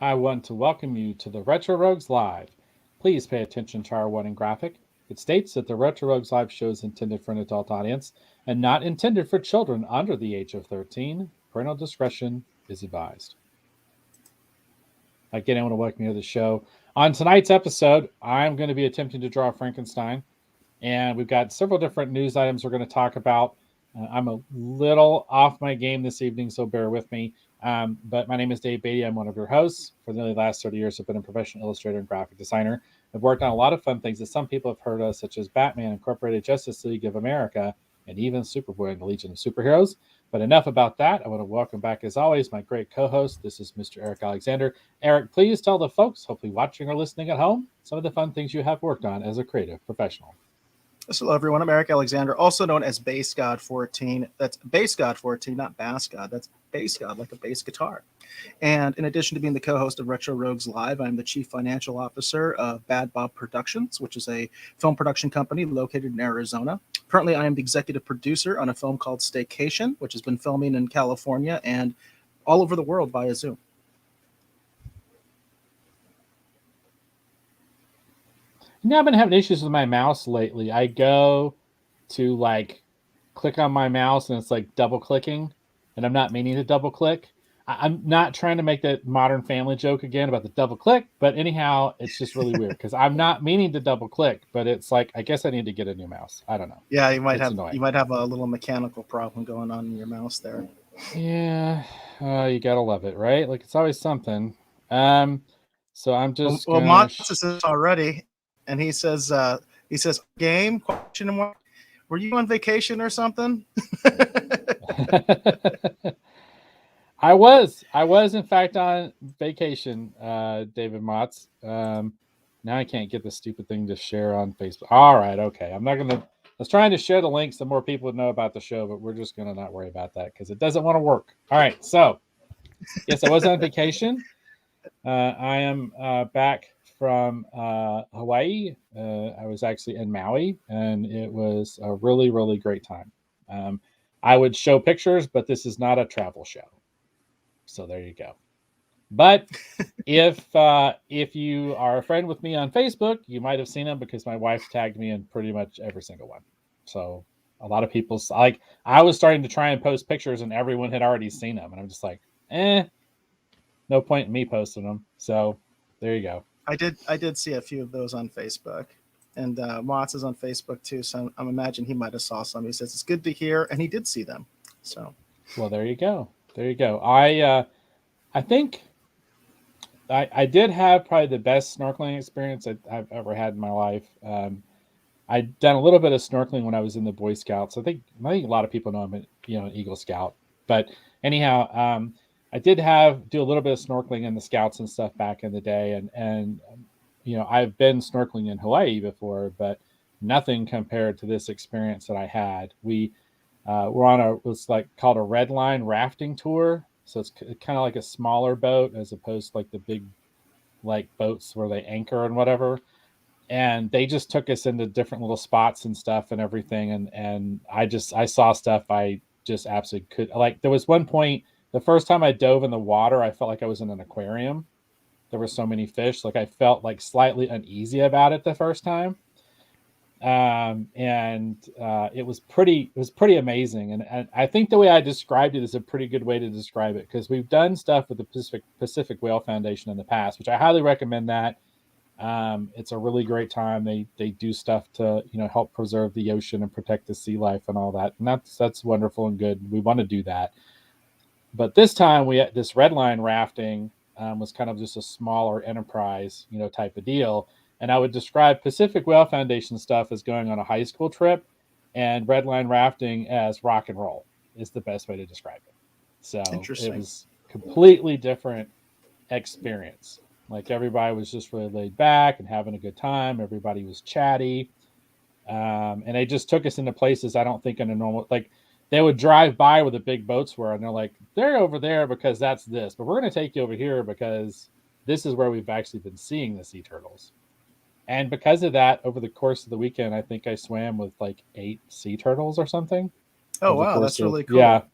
I want to welcome you to the Retro Rogues Live. Please pay attention to our warning graphic. It states that the Retro Rogues Live show is intended for an adult audience and not intended for children under the age of 13. Parental discretion is advised. Again, I want to welcome you to the show. On tonight's episode, I'm going to be attempting to draw Frankenstein, and we've got several different news items we're going to talk about. I'm a little off my game this evening, so bear with me. But my name is Dave Beatty. I'm one of your hosts. For nearly the last 30 years, I've been a professional illustrator and graphic designer. I've worked on a lot of fun things that some people have heard of, such as Batman, Incorporated, Justice League of America, and even Superboy and the Legion of Superheroes. But enough about that. I want to welcome back, as always, my great co-host. This is Mr. Eric Alexander. Eric, please tell the folks, hopefully watching or listening at home, some of the fun things you have worked on as a creative professional. Hello, everyone. I'm Eric Alexander, also known as Bass God 14. That's Bass God 14, not Bass God. That's Bass God, like a bass guitar. And in addition to being the co-host of Retro Rogues Live, I'm the chief financial officer of Bad Bob Productions, which is a film production company located in Arizona. Currently, I am the executive producer on a film called Staycation, which has been filming in California and all over the world via Zoom. I've been having issues with my mouse lately. I go to click on my mouse and it's like double clicking, and I'm not meaning to double click. I'm not trying to make that Modern Family joke again about the double click, but anyhow, it's just really weird because I'm not meaning to double click, but it's like I guess I need to get a new mouse. I don't know. Yeah, It's you annoying. might have a little mechanical problem going on in your mouse there. Yeah, you gotta love it, right? Like it's always something. Um, so I'm just Well, gonna. Mott's is already, and he says game question mark. Were you on vacation or something? I was in fact on vacation, David Motz. Now I can't get the stupid thing to share on Facebook. All right, okay. I'm not gonna. I was trying to share the links so more people would know about the show, but we're just gonna not worry about that because it doesn't want to work. All right, so yes, I was on vacation. I am back from Hawaii. I was actually in Maui, and it was a really, really great time. Um, I would show pictures, but this is not a travel show. So there you go. But if you are a friend with me on Facebook, you might have seen them because my wife tagged me in pretty much every single one. So a lot of people like I was starting to try and post pictures, and everyone had already seen them, and I'm just like, no point in me posting them. So there you go. I did see a few of those on Facebook, and Mott's is on Facebook too. So I'm imagining he might have saw some. He says it's good to hear, and he did see them. So Well, there you go. There you go. I think I did have probably the best snorkeling experience I've ever had in my life. I'd done a little bit of snorkeling when I was in the Boy Scouts. I think a lot of people know I'm an Eagle Scout. But anyhow, I did do a little bit of snorkeling in the Scouts and stuff back in the day, and I've been snorkeling in Hawaii before, but nothing compared to this experience that I had. We were on what's like called a red line rafting tour. So it's kind of like a smaller boat as opposed to like the big like boats where they anchor and whatever. And they just took us into different little spots and stuff and everything. And I saw stuff I just absolutely could like. There was one point the first time I dove in the water, I felt like I was in an aquarium. There were so many fish, like I felt like slightly uneasy about it the first time. And it was pretty amazing, and I think the way I described it is a pretty good way to describe it because we've done stuff with the Pacific Whale Foundation in the past, which I highly recommend. That it's a really great time. They do stuff to help preserve the ocean and protect the sea life and all that, and that's wonderful and good. We want to do that, but this time we had this red line rafting. Was kind of just a smaller enterprise, type of deal. And I would describe Pacific Whale Foundation stuff as going on a high school trip, and red line rafting as rock and roll is the best way to describe it. So it interesting. was completely different experience. Like everybody was just really laid back and having a good time. Everybody was chatty, and they just took us into places I don't think in a normal like. They would drive by where the big boats were, and they're like, "They're over there because that's this, but we're going to take you over here because this is where we've actually been seeing the sea turtles." And because of that, over the course of the weekend, I think I swam with like 8 sea turtles or something. Oh Over the wow, course that's of really yeah, cool.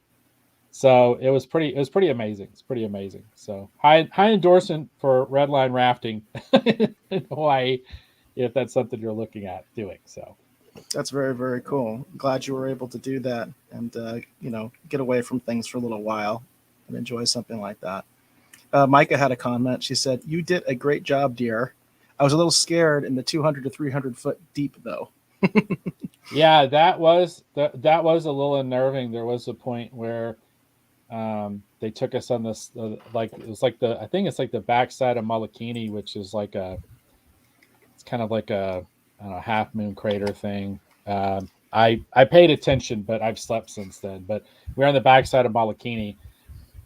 So it was pretty amazing. It's pretty amazing. So high endorsement for red line rafting in Hawaii, if that's something you're looking at doing. So That's very, very cool. Glad you were able to do that and, get away from things for a little while and enjoy something like that. Micah had a comment. She said, "You did a great job, dear. I was a little scared in the 200 to 300 foot deep, though." yeah, that was a little unnerving. There was a point where they took us on this like it was like I think it's like the backside of Molokini, which is like it's kind of like a I don't know, half moon crater thing. I paid attention, but I've slept since then. But we're on the backside of Molokini,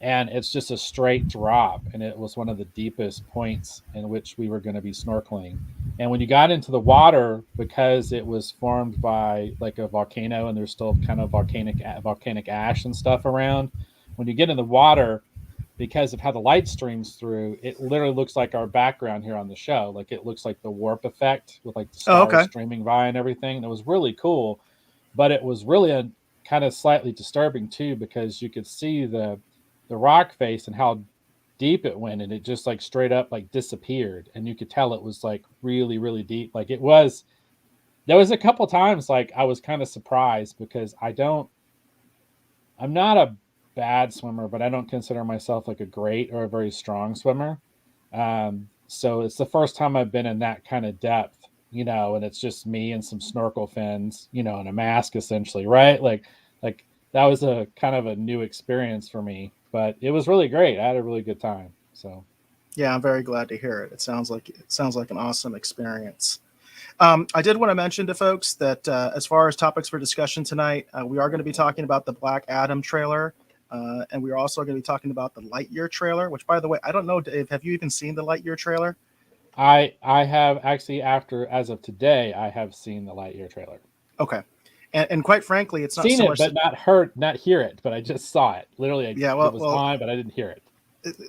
and it's just a straight drop, and it was one of the deepest points in which we were going to be snorkeling. And when you got into the water, because it was formed by like a volcano, and there's still kind of volcanic ash and stuff around, when you get in the water, because of how the light streams through, it literally looks like our background here on the show. Like it looks like the warp effect with like the Oh, stars okay. streaming by and everything. And it was really cool, but it was really a kind of slightly disturbing too, because you could see the rock face and how deep it went, and it just like straight up like disappeared, and you could tell it was like really really deep. Like it was. There was a couple times like I was kind of surprised because I'm not a bad swimmer, but I don't consider myself like a great or a very strong swimmer. So it's the first time I've been in that kind of depth, and it's just me and some snorkel fins, and a mask essentially, right? Like that was a kind of a new experience for me, but it was really great. I had a really good time. So Yeah, I'm very glad to hear it. It sounds like an awesome experience. I did want to mention to folks that as far as topics for discussion tonight, we are going to be talking about the Black Adam trailer, and we are also going to be talking about the Lightyear trailer. Which, by the way, I don't know, Dave. Have you even seen the Lightyear trailer? I have actually as of today, I have seen the Lightyear trailer. Okay, and quite frankly, it's not Seen so it, much. but not hear it. But I just saw it. Literally, Yeah, it well, was well, on, but I didn't hear it.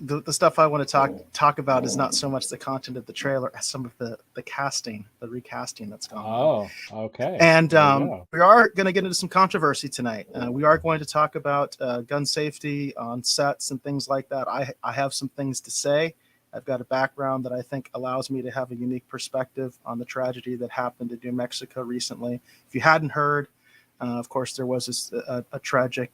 the stuff I want to talk about is not so much the content of the trailer as some of the casting, the recasting that's gone on. Oh, okay. And There you go. we are going to get into some controversy tonight. We are going to talk about gun safety on sets and things like that. I have some things to say. I've got a background that I think allows me to have a unique perspective on the tragedy that happened in New Mexico recently. If you hadn't heard, of course, there was a tragic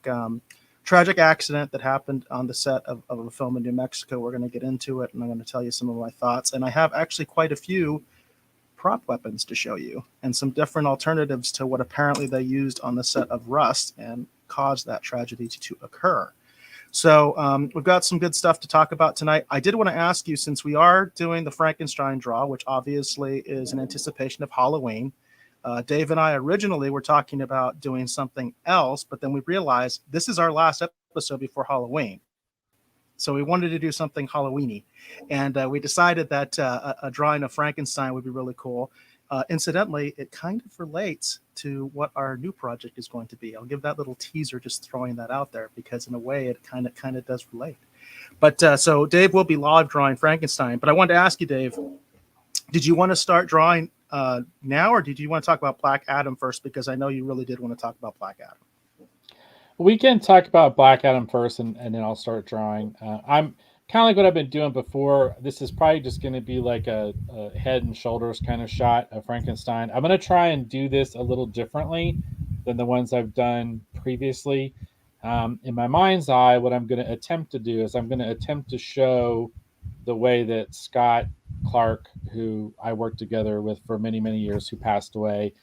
accident that happened on the set of a film in New Mexico. We're going to get into it, and I'm going to tell you some of my thoughts. And I have actually quite a few prop weapons to show you and some different alternatives to what apparently they used on the set of Rust and caused that tragedy to occur. So we've got some good stuff to talk about tonight. I did want to ask you, since we are doing the Frankenstein draw, which obviously is in anticipation of Halloween. Dave and I originally were talking about doing something else, but then we realized this is our last episode before Halloween. So we wanted to do something Halloweeny, and we decided that a drawing of Frankenstein would be really cool. Incidentally, it kind of relates to what our new project is going to be. I'll give that little teaser, just throwing that out there, because in a way it kind of does relate. But so Dave will be live drawing Frankenstein. But I wanted to ask you, Dave, did you want to start drawing now, or did you want to talk about Black Adam first? Because I know you really did want to talk about Black Adam. We can talk about Black Adam first, and then I'll start drawing. I'm kind of like what I've been doing before. This is probably just going to be like a head and shoulders kind of shot of Frankenstein. I'm going to try and do this a little differently than the ones I've done previously. In my mind's eye, what I'm going to attempt to do is I'm going to attempt to show the way that Scott Clark, who I worked together with for many, many years, who passed away.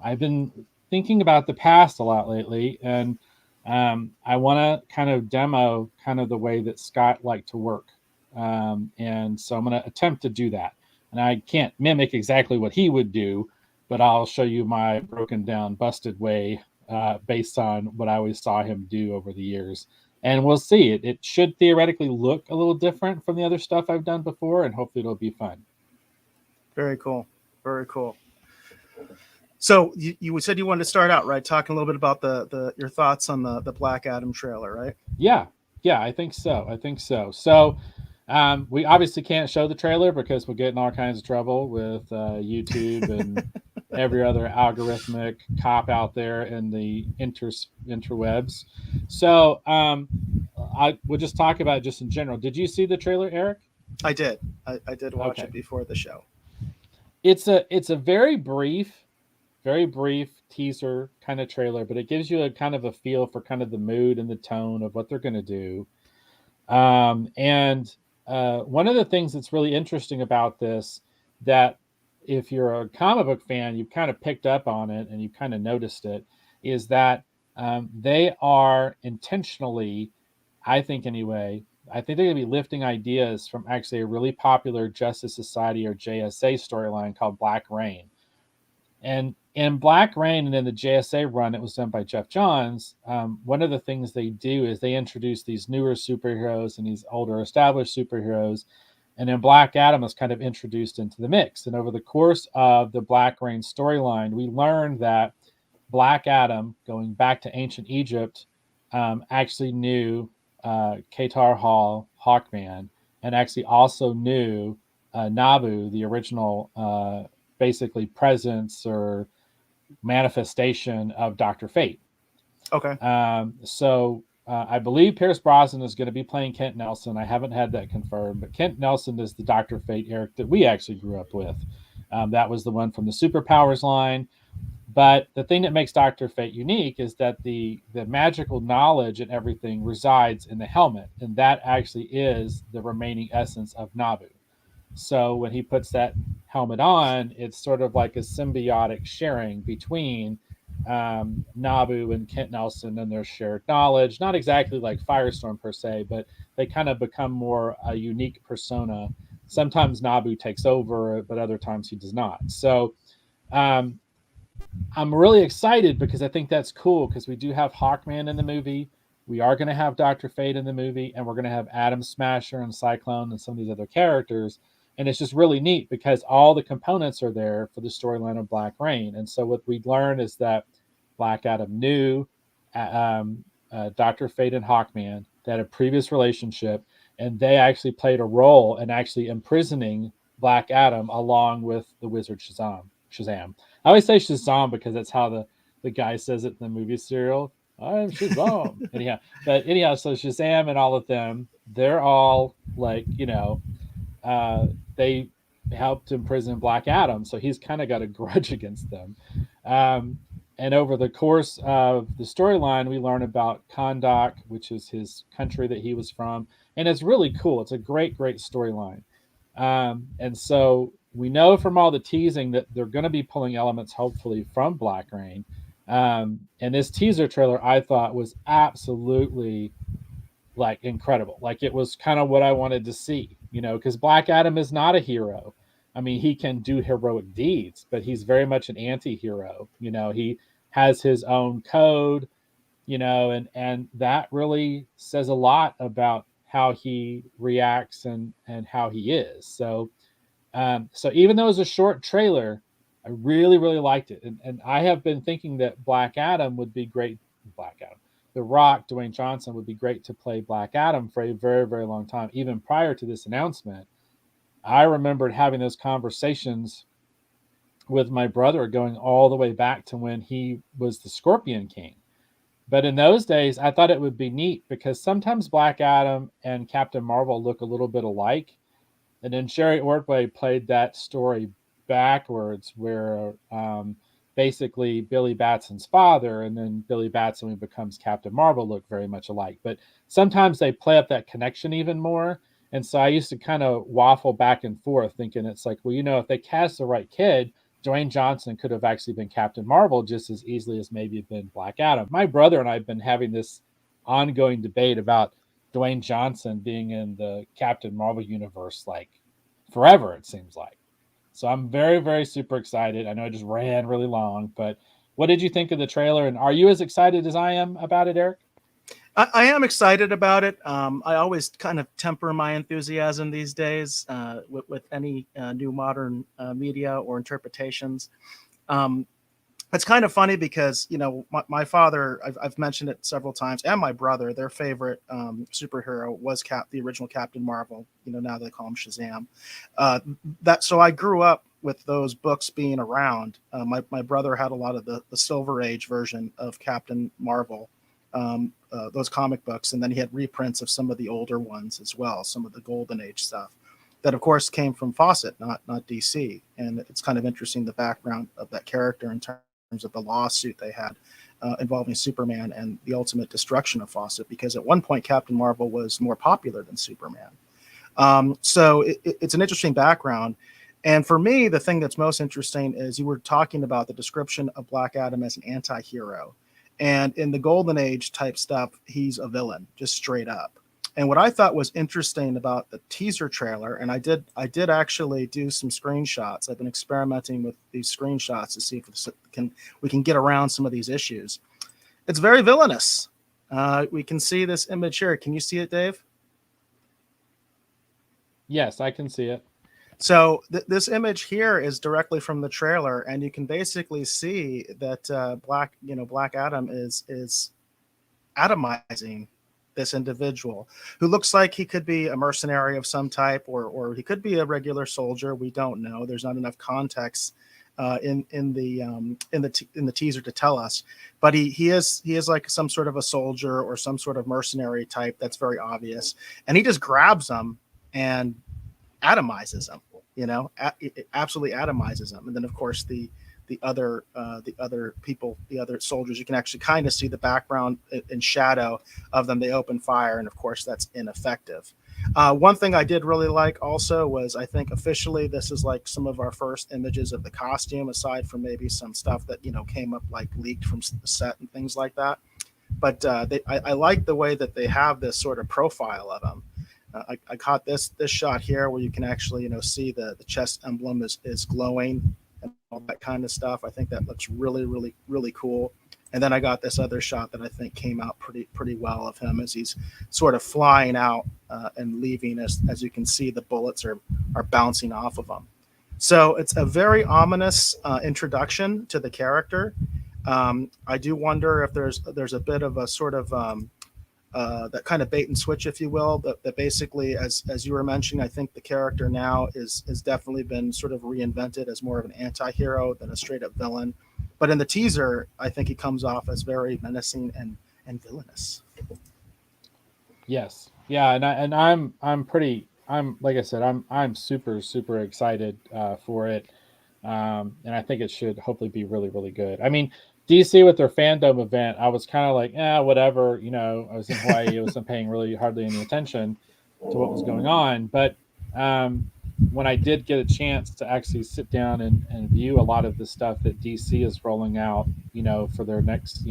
I've been thinking about the past a lot lately, and I want to kind of demo kind of the way that Scott liked to work. And so I'm going to attempt to do that. And I can't mimic exactly what he would do, but I'll show you my broken down, busted way based on what I always saw him do over the years. And we'll see. It should theoretically look a little different from the other stuff I've done before, and hopefully it'll be fun. Very cool. Very cool. So you said you wanted to start out, right? Talking a little bit about your thoughts on the Black Adam trailer, right? Yeah, I think so. So we obviously can't show the trailer because we'll get in all kinds of trouble with YouTube and every other algorithmic cop out there in the interwebs. So I would just talk about it just in general. Did you see the trailer, Eric? I did. I did watch it Okay. before the show. It's a very brief teaser kind of trailer, but it gives you a kind of a feel for kind of the mood and the tone of what they're going to do. And one of the things that's really interesting about this, that if you're a comic book fan, you've kind of picked up on it and you've kind of noticed it, is that they are intentionally, I think anyway, I think they're going to be lifting ideas from actually a really popular Justice Society or JSA storyline called Black Rain. And in Black Rain and in the JSA run, it was done by Jeff Johns. One of the things they do is they introduce these newer superheroes and these older established superheroes. And then Black Adam is kind of introduced into the mix. And over the course of the Black Rain storyline, we learned that Black Adam, going back to ancient Egypt, actually knew Qatar Hall, Hawkman, and actually also knew Nabu, the original basically presence or manifestation of Dr. Fate. Okay. So I believe Pierce Brosnan is going to be playing Kent Nelson. I haven't had that confirmed, but Kent Nelson is the Dr. Fate, Eric, that we actually grew up with. That was the one from the Superpowers line. But the thing that makes Dr. Fate unique is that the magical knowledge and everything resides in the helmet, and that actually is the remaining essence of Nabu. So when he puts that helmet on, it's sort of like a symbiotic sharing between Nabu and Kent Nelson and their shared knowledge. Not exactly like Firestorm per se, but they kind of become more a unique persona. Sometimes Nabu takes over, but other times he does not. So um, I'm really excited because I think that's cool because we do have Hawkman in the movie. We are going to have Dr. Fate in the movie, and we're going to have Atom Smasher and Cyclone and some of these other characters. And it's just really neat because all the components are there for the storyline of Black Rain. And so what we learn is that Black Adam knew Dr. Fate and Hawkman. They had a previous relationship, and they actually played a role in actually imprisoning Black Adam along with the wizard Shazam. I always say Shazam because that's how the guy says it in the movie serial. I'm Shazam. Anyhow, so Shazam and all of them, they're all like, they helped imprison Black Adam, so he's kind of got a grudge against them. And over the course of the storyline, we learn about Kahndaq, which is his country that he was from, and it's really cool. It's a great, great storyline. And so we know from all the teasing that they're going to be pulling elements, hopefully, from Black Rain. And this teaser trailer, I thought, was absolutely like incredible. Like it was kind of what I wanted to see, because Black Adam is not a hero. I mean, he can do heroic deeds, but he's very much an anti-hero. He has his own code, and that really says a lot about how he reacts and how he is. So even though it was a short trailer, I really, really liked it. And I have been thinking that Black Adam would be great. Black Adam. The Rock, Dwayne Johnson, would be great to play Black Adam for a very, very long time. Even prior to this announcement, I remembered having those conversations with my brother going all the way back to when he was the Scorpion King. But in those days, I thought it would be neat because sometimes Black Adam and Captain Marvel look a little bit alike. And then Sherry Ordway played that story backwards, where basically Billy Batson's father and then Billy Batson, when he becomes Captain Marvel, look very much alike. But sometimes they play up that connection even more. And so I used to kind of waffle back and forth thinking it's like, well, if they cast the right kid, Dwayne Johnson could have actually been Captain Marvel just as easily as maybe been Black Adam. My brother and I have been having this ongoing debate about Dwayne Johnson being in the Captain Marvel universe like forever, it seems like. So I'm very, very super excited. I know I just ran really long, but what did you think of the trailer? And are you as excited as I am about it, Eric? I am excited about it. I always kind of temper my enthusiasm these days with any new modern media or interpretations. It's kind of funny because, my father, I've mentioned it several times, and my brother, their favorite superhero was the original Captain Marvel. Now they call him Shazam. So I grew up with those books being around, my brother had a lot of the Silver Age version of Captain Marvel, those comic books, and then he had reprints of some of the older ones as well, some of the Golden Age stuff. That of course came from Fawcett, not DC, and it's kind of interesting the background of that character in terms of the lawsuit they had involving Superman and the ultimate destruction of Fawcett, because at one point Captain Marvel was more popular than Superman. So it's an interesting background. And for me, the thing that's most interesting is you were talking about the description of Black Adam as an anti-hero. And in the Golden Age type stuff, he's a villain, just straight up. And what I thought was interesting about the teaser trailer, and I did actually do some screenshots. I've been experimenting with these screenshots to see if we can get around some of these issues. It's very villainous. We can see this image here. Can you see it, Dave? Yes, I can see it. So this image here is directly from the trailer, and you can basically see that Black Adam is atomizing this individual who looks like he could be a mercenary of some type, or he could be a regular soldier. We don't know. There's not enough context in the teaser to tell us, but he is like some sort of a soldier or some sort of mercenary type. That's very obvious, and he just grabs them and atomizes them. It absolutely atomizes them. And then of course the other people, the other soldiers, you can actually kind of see the background and shadow of them. They open fire, and of course that's ineffective. One thing I did really like also was, I think officially this is like some of our first images of the costume, aside from maybe some stuff that came up like leaked from the set and things like that. But I like the way that they have this sort of profile of them. I caught this shot here where you can actually see the chest emblem is glowing and all that kind of stuff. I think that looks really, really, really cool. And then I got this other shot that I think came out pretty well of him as he's sort of flying out and leaving. As you can see, the bullets are bouncing off of him. So it's a very ominous introduction to the character. I do wonder if there's a bit of a sort of that kind of bait and switch, if you will, that basically, as you were mentioning, I think the character now is definitely been sort of reinvented as more of an anti-hero than a straight up villain. But in the teaser, I think he comes off as very menacing and villainous. Yes, yeah, and I'm like I said, I'm super super excited for it, and I think it should hopefully be really really good. I mean, DC with their fandom event, I was kind of like, whatever. I was in Hawaii, I wasn't paying really hardly any attention to what was going on. But when I did get a chance to actually sit down and view a lot of the stuff that DC is rolling out, for their next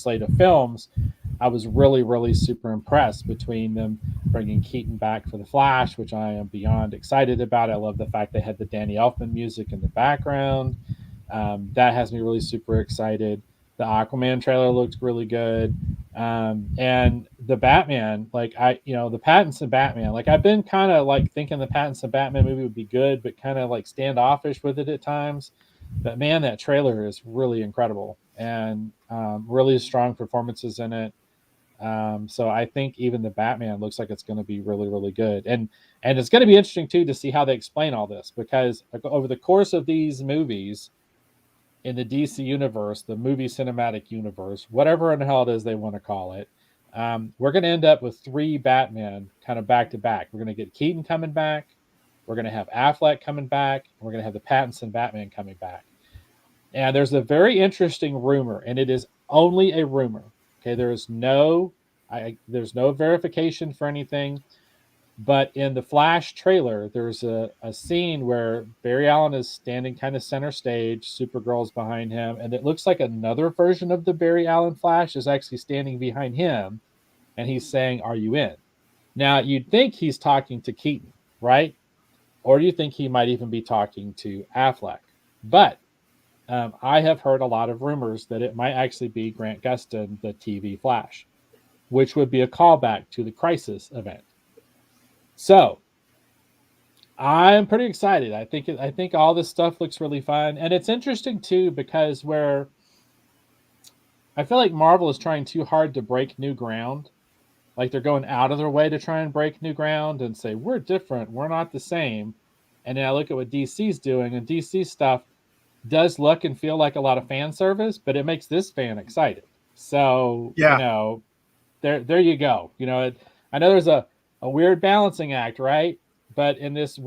slate of films, I was really, really super impressed between them bringing Keaton back for the Flash, which I am beyond excited about. I love the fact they had the Danny Elfman music in the background. That has me really super excited. The Aquaman trailer looked really good. And the Batman, the Pattinson Batman, like I've been kind of like thinking the Pattinson Batman movie would be good, but kind of like standoffish with it at times. But man, that trailer is really incredible, and really strong performances in it. So I think even the Batman looks like it's going to be really, really good. And it's going to be interesting too to see how they explain all this, because over the course of these movies in the DC universe, the movie cinematic universe, whatever in the hell it is they want to call it, we're going to end up with 3 Batman kind of back to back. We're going to get Keaton coming back. We're going to have Affleck coming back. And we're going to have the Pattinson Batman coming back. And there's a very interesting rumor, and it is only a rumor. Okay, there's no verification for anything. But in the Flash trailer, there's a scene where Barry Allen is standing kind of center stage, Supergirl's behind him, and it looks like another version of the Barry Allen Flash is actually standing behind him, and he's saying, "Are you in?" Now, you'd think he's talking to Keaton, right? Or do you think he might even be talking to Affleck? But I have heard a lot of rumors that it might actually be Grant Gustin, the TV Flash, which would be a callback to the Crisis event. So I'm pretty excited. I think all this stuff looks really fun, and it's interesting too, because where I feel like Marvel is trying too hard to break new ground, like they're going out of their way to try and break new ground and say we're different, we're not the same. and then I look at what DC's doing, and DC stuff does look and feel like a lot of fan service, but it makes this fan excited. So, Yeah. there you go. I know there's a weird balancing act, right? But in this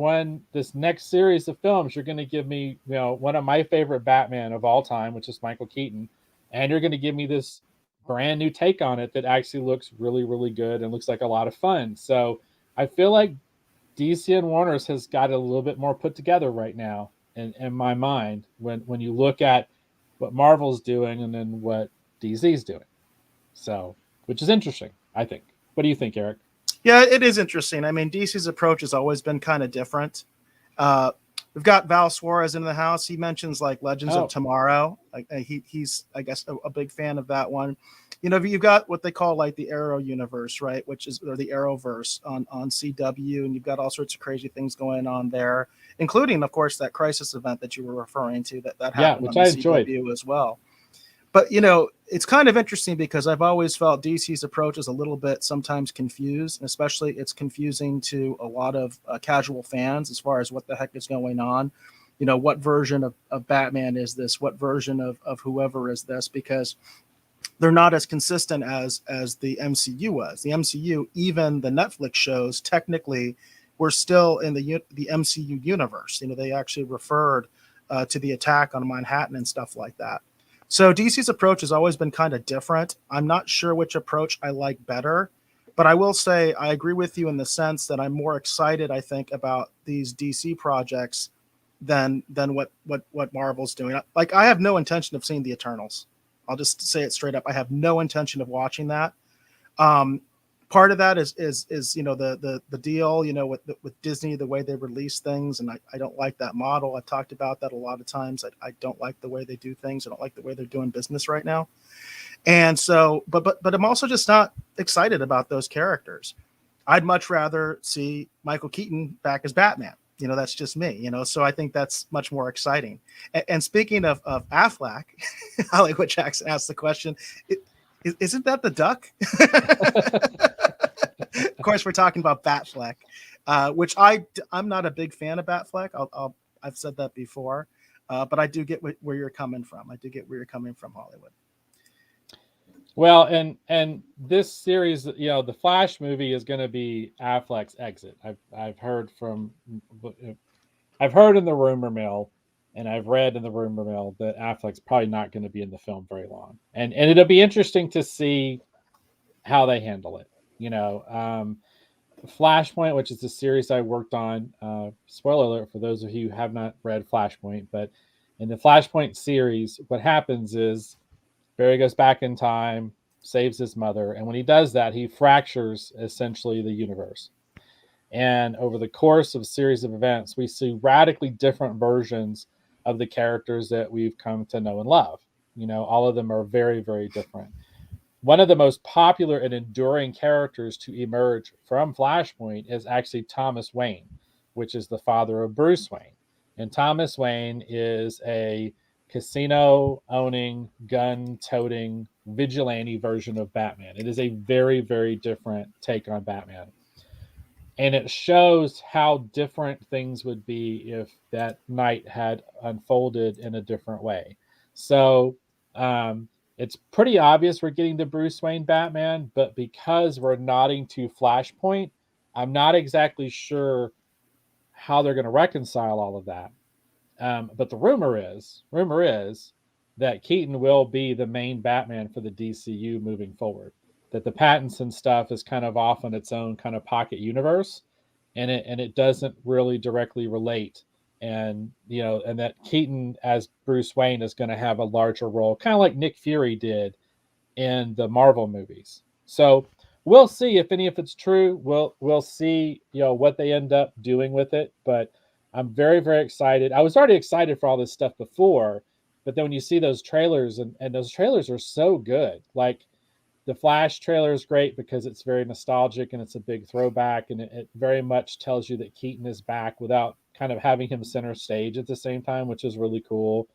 next series of films, you're going to give me, one of my favorite Batman of all time, which is Michael Keaton, and you're going to give me this brand new take on it that actually looks really, really good and looks like a lot of fun. So I feel like DC and Warner's has got it a little bit more put together right now in my mind when you look at what Marvel's doing and then what DC's doing. So, which is interesting, I think. What do you think, Eric? Yeah, it is interesting. I mean, DC's approach has always been kind of different. Uh, we've got Val Suarez in the house. He mentions like Legends of Oh, Tomorrow. He's I guess a big fan of that one. You've got what they call like the Arrow universe, right? Which is or the Arrowverse on CW, and you've got all sorts of crazy things going on there, including, of course, that Crisis event that you were referring to that yeah, happened which on the I enjoyed. CW as well. But it's kind of interesting because I've always felt DC's approach is a little bit sometimes confused, and especially it's confusing to a lot of casual fans as far as what the heck is going on. What version of Batman is this? What version of whoever is this? Because they're not as consistent as the MCU was. The MCU, even the Netflix shows, technically were still in the MCU universe. They actually referred to the attack on Manhattan and stuff like that. So DC's approach has always been kind of different. I'm not sure which approach I like better, but I will say I agree with you in the sense that I'm more excited, I think, about these DC projects than what Marvel's doing. Like, I have no intention of seeing the Eternals. I'll just say it straight up. I have no intention of watching that. Um, Part of that is the deal with Disney, the way they release things, and I don't like that model. I've talked about that a lot of times. I don't like the way they do things. I don't like the way they're doing business right now. And so, but I'm also just not excited about those characters. I'd much rather see Michael Keaton back as Batman. That's just me. So I think that's much more exciting. And speaking of Affleck, I like what Jackson asked the question. Isn't that the duck? Of course, we're talking about Batfleck, which I'm not a big fan of Batfleck. I've said that before, but I do get where you're coming from. I do get where you're coming from, Hollywood. Well, and this series, the Flash movie is going to be Affleck's exit. I've heard in the rumor mill, and I've read in the rumor mill that Affleck's probably not going to be in the film very long, and it'll be interesting to see how they handle it. Flashpoint, which is the series I worked on. Spoiler alert for those of you who have not read Flashpoint, but in the Flashpoint series, what happens is Barry goes back in time, saves his mother, and when he does that, he fractures essentially the universe. And over the course of a series of events, we see radically different versions of the characters that we've come to know and love. All of them are very, very different. One of the most popular and enduring characters to emerge from Flashpoint is actually Thomas Wayne, which is the father of Bruce Wayne. And Thomas Wayne is a casino owning, gun toting, vigilante version of Batman. It is a very, very different take on Batman. And it shows how different things would be if that night had unfolded in a different way. So, it's pretty obvious we're getting the Bruce Wayne Batman, but because we're nodding to Flashpoint, I'm not exactly sure how they're going to reconcile all of that. But the rumor is that Keaton will be the main Batman for the DCU moving forward. That the Pattinson stuff is kind of off on its own kind of pocket universe, and it doesn't really directly relate. And that Keaton as Bruce Wayne is going to have a larger role, kind of like Nick Fury did in the Marvel movies. So we'll see if any of it's true. We'll see what they end up doing with it. But I'm very, very excited. I was already excited for all this stuff before, but then when you see those trailers, and those trailers are so good. Like the Flash trailer is great because it's very nostalgic and it's a big throwback, and it very much tells you that Keaton is back without kind of having him center stage at the same time, which is really cool.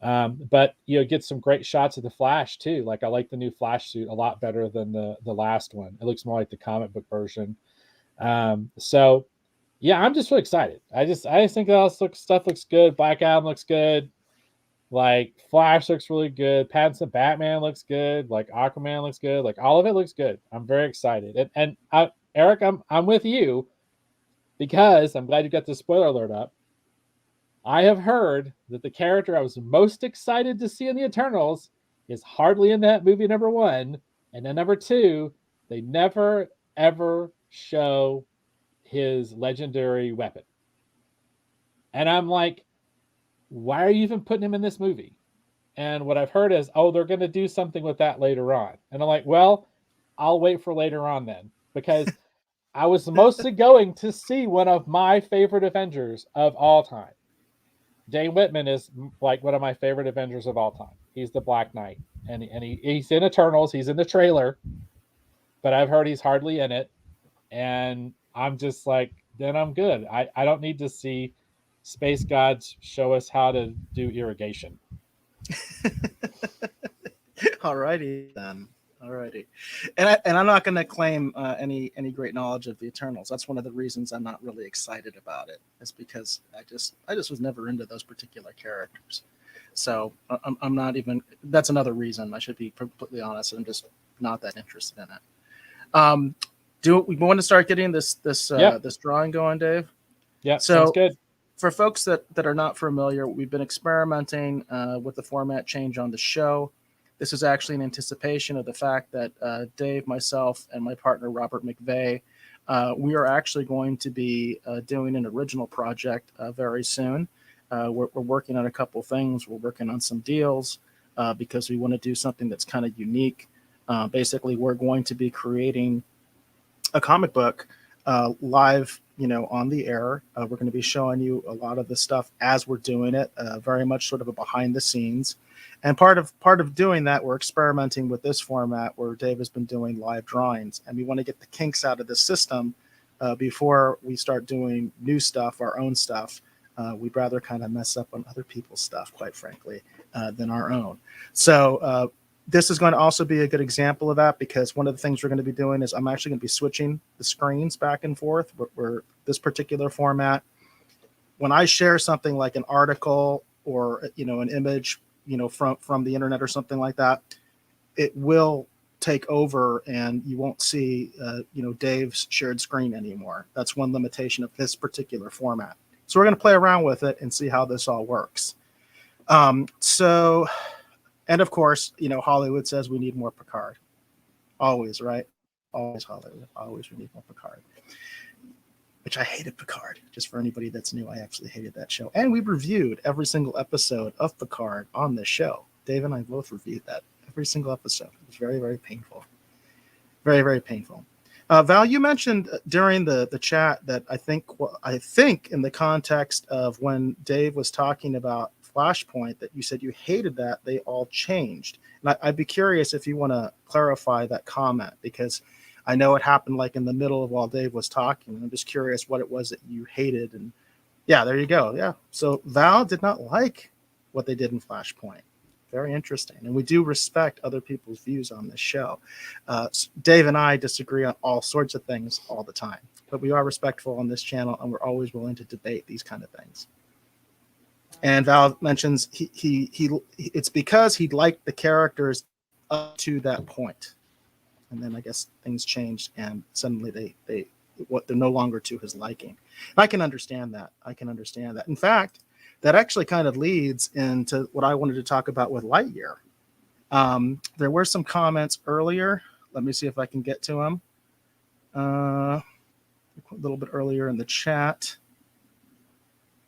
But get some great shots of the Flash too. Like I like the new Flash suit a lot better than the last one. It looks more like the comic book version. So yeah, I'm just really excited. I just think all this stuff looks good. Black Adam looks good. Like Flash looks really good. Pattinson Batman looks good. Like Aquaman looks good. Like all of it looks good. I'm very excited. Eric, I'm with you because I'm glad you got the spoiler alert up. I have heard that the character I was most excited to see in the Eternals is hardly in that movie number one, and then number two, they never ever show his legendary weapon. And I'm like, why are you even putting him in this movie? And what I've heard is, oh, they're going to do something with that later on. And I'm like, well, I'll wait for later on then, because I was mostly going to see one of my favorite Avengers of all time. Dane Whitman is like one of my favorite Avengers of all time. He's the Black Knight, he's in Eternals. He's in the trailer, but I've heard he's hardly in it, and I'm just like, then I'm good. I don't need to see space gods show us how to do irrigation. Alrighty then. Alrighty, and I'm not going to claim any great knowledge of the Eternals. That's one of the reasons I'm not really excited about it. Is because I just was never into those particular characters. So I'm not even. That's another reason. I should be completely honest. I'm just not that interested in it. Do we want to start getting this drawing going, Dave? Yeah, so sounds good. For folks that are not familiar, we've been experimenting with the format change on the show. This is actually in anticipation of the fact that Dave, myself, and my partner, Robert McVeigh, we are actually going to be doing an original project very soon. We're working on a couple things. We're working on some deals because we want to do something that's kind of unique. Basically, we're going to be creating a comic book live, on the air. We're going to be showing you a lot of the stuff as we're doing it, very much sort of a behind the scenes. And part of doing that, we're experimenting with this format where Dave has been doing live drawings, and we want to get the kinks out of the system before we start doing new stuff, our own stuff. We'd rather kind of mess up on other people's stuff, quite frankly, than our own. So this is going to also be a good example of that, because one of the things we're going to be doing is I'm actually going to be switching the screens back and forth. Where this particular format, when I share something like an article or an image, from the internet or something like that, it will take over and you won't see Dave's shared screen anymore. That's one limitation of this particular format. So we're going to play around with it and see how this all works. And of course, Hollywood says we need more Picard. Always, right? Always Hollywood. Always we need more Picard. Which I hated Picard. Just for anybody that's new, I actually hated that show. And we reviewed every single episode of Picard on this show. Dave and I both reviewed that. Every single episode. It was very, very painful. Very, very painful. Val, you mentioned during the chat that I think in the context of when Dave was talking about Flashpoint, that you said you hated that they all changed. And I'd be curious if you want to clarify that comment, because I know it happened like in the middle of while Dave was talking. I'm just curious what it was that you hated. And yeah, there you go. Yeah. So Val did not like what they did in Flashpoint. Very interesting. And we do respect other people's views on this show. Dave and I disagree on all sorts of things all the time, but we are respectful on this channel, and we're always willing to debate these kind of things. And Val mentions it's because he liked the characters up to that point. And then I guess things changed, and suddenly they're no longer to his liking. And I can understand that. In fact, that actually kind of leads into what I wanted to talk about with Lightyear. There were some comments earlier. Let me see if I can get to them. A little bit earlier in the chat.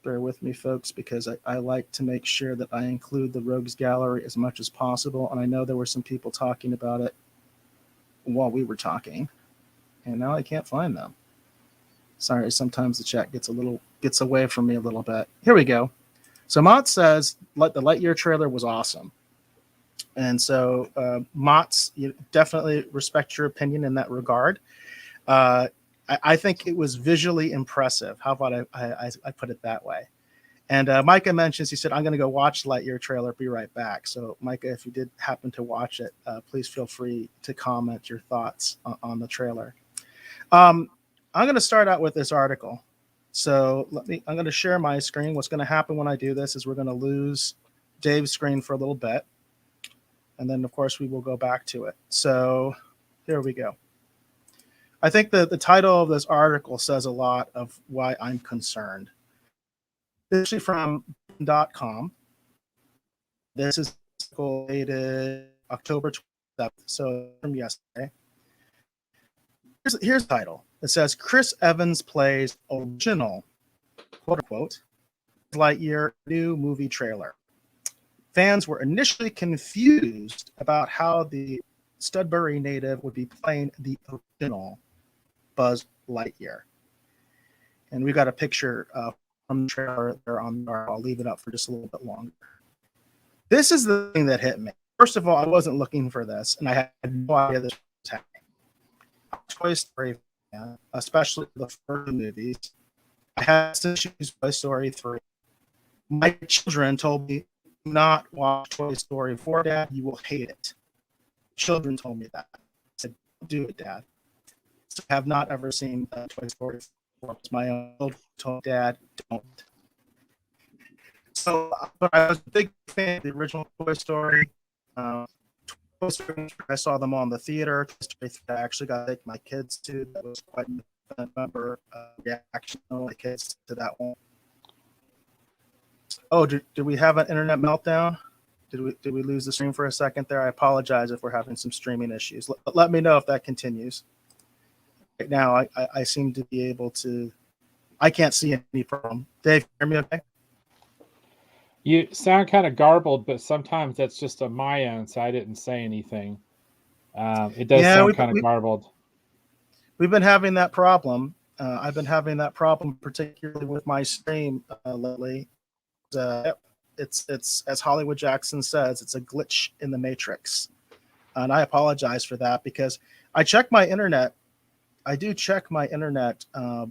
Bear with me, folks, because I like to make sure that I include the Rogues Gallery as much as possible. And I know there were some people talking about it while we were talking, and now I can't find them. Sorry, sometimes the chat gets away from me a little bit. Here we go. So Mott says the Lightyear trailer was awesome. And so Mott's, you definitely respect your opinion in that regard. I think it was visually impressive. How about I put it that way? And Micah mentions, he said, I'm going to go watch the Lightyear trailer, be right back. So Micah, if you did happen to watch it, please feel free to comment your thoughts on the trailer. I'm going to start out with this article. So I'm going to share my screen. What's going to happen when I do this is we're going to lose Dave's screen for a little bit. And then, of course, we will go back to it. So here we go. I think the title of this article says a lot of why I'm concerned. This is from .com. This is dated October 27th, so from yesterday. Here's the title. It says, Chris Evans plays original, quote unquote, Lightyear new movie trailer. Fans were initially confused about how the Studbury native would be playing the original Buzz Lightyear. And we got a picture from the trailer there on there. I'll leave it up for just a little bit longer. This is the thing that hit me. First of all, I wasn't looking for this, and I had no idea this was happening. Toy Story fan, especially the first movies. I had to choose Toy Story 3. My children told me, do not watch Toy Story 4, Dad. You will hate it. Children told me that. I said, do it, Dad. So I have not ever seen Toy Story 4. My own children told Dad, don't. So, but I was a big fan of the original Toy Story. Toy Story, I saw them on the theater. Toy Story 3, I actually got to take my kids to. That was quite a member reaction of my kids to that one. Oh, did we have an internet meltdown? Did we lose the stream for a second there? I apologize if we're having some streaming issues. Let me know if that continues. Right now, I seem to be able to. I can't see any problem. Dave, hear me okay? You sound kind of garbled, but sometimes that's just on my end, so I didn't say anything. It does sound kind of garbled. We've been having that problem. I've been having that problem, particularly with my stream lately. It's as Hollywood Jackson says, it's a glitch in the matrix, and I apologize for that because I check my internet. I do check my internet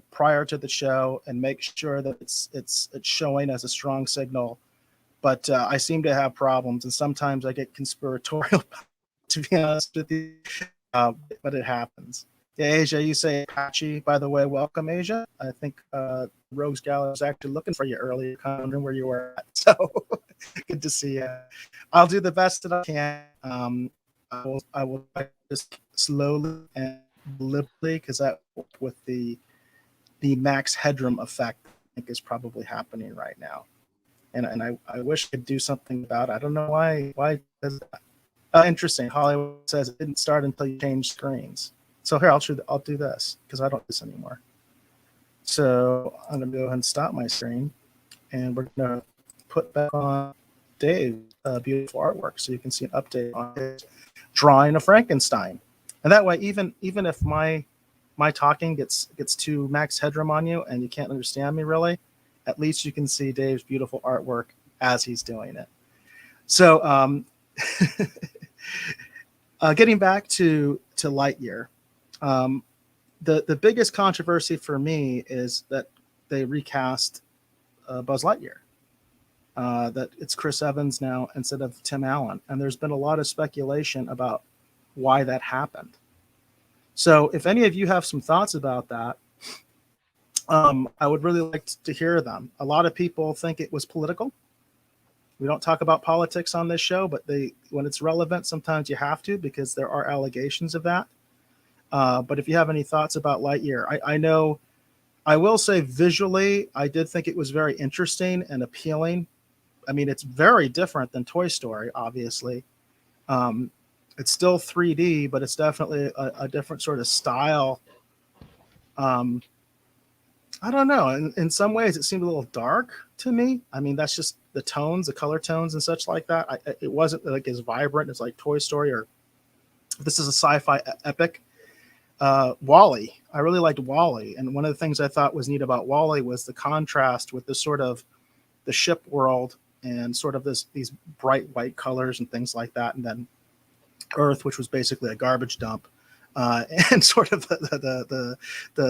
prior to the show and make sure that it's showing as a strong signal. But I seem to have problems, and sometimes I get conspiratorial, to be honest with you. But it happens. Yeah, Asia, you say Apache. By the way, welcome, Asia. I think Rogues Gallery was actually looking for you earlier, wondering where you were at. So good to see you. I'll do the best that I can. I will just slowly and deliberately, because that with the max headroom effect, I think is probably happening right now. And I wish I could do something about it. I don't know why does that. Interesting. Hollywood says it didn't start until you changed screens. So here, I'll do this because I don't do this anymore. So I'm going to go ahead and stop my screen, and we're going to put back on Dave's beautiful artwork so you can see an update on his drawing of Frankenstein. And that way, even if my talking gets too max headroom on you and you can't understand me really, at least you can see Dave's beautiful artwork as he's doing it. So getting back to Lightyear, the biggest controversy for me is that they recast Buzz Lightyear. That it's Chris Evans now instead of Tim Allen. And there's been a lot of speculation about why that happened. So if any of you have some thoughts about that, I would really like to hear them. A lot of people think it was political. We don't talk about politics on this show, but when it's relevant, sometimes you have to because there are allegations of that. But if you have any thoughts about Lightyear, I know, I will say visually, I did think it was very interesting and appealing. I mean, it's very different than Toy Story, obviously. It's still 3D, but it's definitely a different sort of style. I don't know. In some ways, it seemed a little dark to me. I mean, that's just the tones, the color tones and such like that. It wasn't like as vibrant as like Toy Story, or this is a sci-fi epic. WALL-E. I really liked WALL-E. And one of the things I thought was neat about WALL-E was the contrast with the sort of the ship world and sort of these bright white colors and things like that. And then Earth, which was basically a garbage dump. And sort of the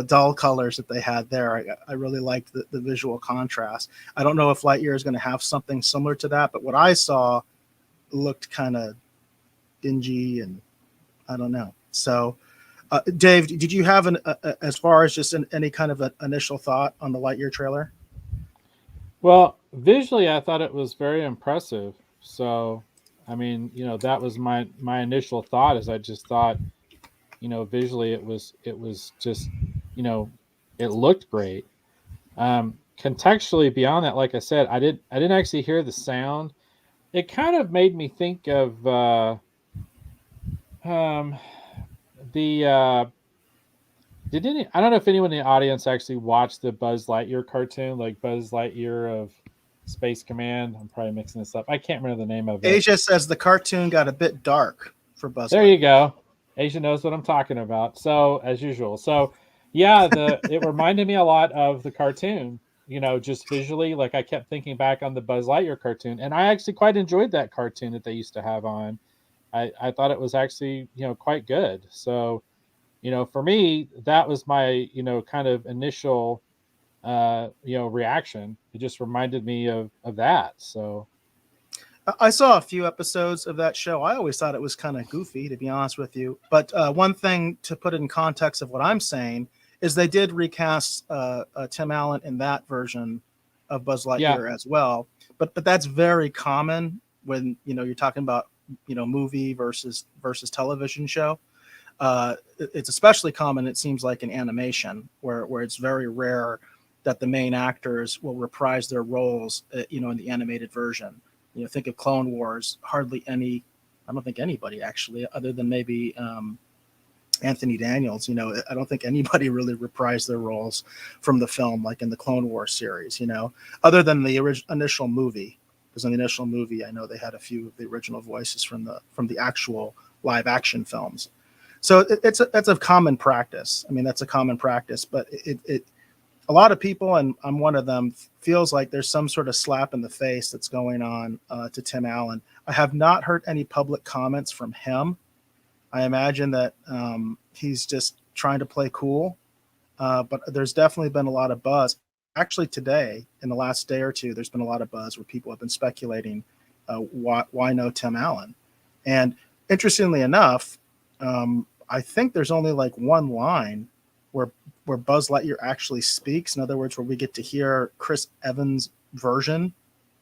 dull colors that they had there. I really liked the visual contrast. I don't know if Lightyear is going to have something similar to that, but what I saw looked kind of dingy and I don't know. So Dave, did you have as far as just any kind of an initial thought on the Lightyear trailer? Well, visually, I thought it was very impressive. So, I mean, that was my initial thought. Is I just thought, visually it was just, you know, it looked great. Contextually beyond that, like I said, I didn't actually hear the sound. It kind of made me think of um, the I don't know if anyone in the audience actually watched the Buzz Lightyear cartoon, like Buzz Lightyear of Space Command. I'm probably mixing this up. I can't remember the name of it. Asia says the cartoon got a bit dark for Buzz There you Lightyear. go. Asia knows what I'm talking about. So as usual. So yeah, the it reminded me a lot of the cartoon. Just visually, like I kept thinking back on the Buzz Lightyear cartoon, and I actually quite enjoyed that cartoon that they used to have on. I thought it was actually quite good. So for me, that was my kind of initial reaction. It just reminded me of that. So I saw a few episodes of that show. I always thought it was kind of goofy, to be honest with you. But one thing to put it in context of what I'm saying is they did recast Tim Allen in that version of Buzz yeah, Lightyear as well. But that's very common when you're talking about movie versus television show. It's especially common, it seems like, in animation, where it's very rare that the main actors will reprise their roles, in the animated version. Think of Clone Wars. Hardly any, I don't think anybody actually, other than maybe Anthony Daniels. I don't think anybody really reprised their roles from the film, like in the Clone Wars series. Other than the initial movie, because in the initial movie, I know they had a few of the original voices from the actual live action films. So that's a common practice. I mean, that's a common practice, but it a lot of people, and I'm one of them, feels like there's some sort of slap in the face that's going on to Tim Allen. I have not heard any public comments from him. I imagine that he's just trying to play cool, but there's definitely been a lot of buzz. Actually, today, in the last day or two, there's been a lot of buzz where people have been speculating why no Tim Allen. And interestingly enough, I think there's only like one line where Buzz Lightyear actually speaks. In other words, where we get to hear Chris Evans' version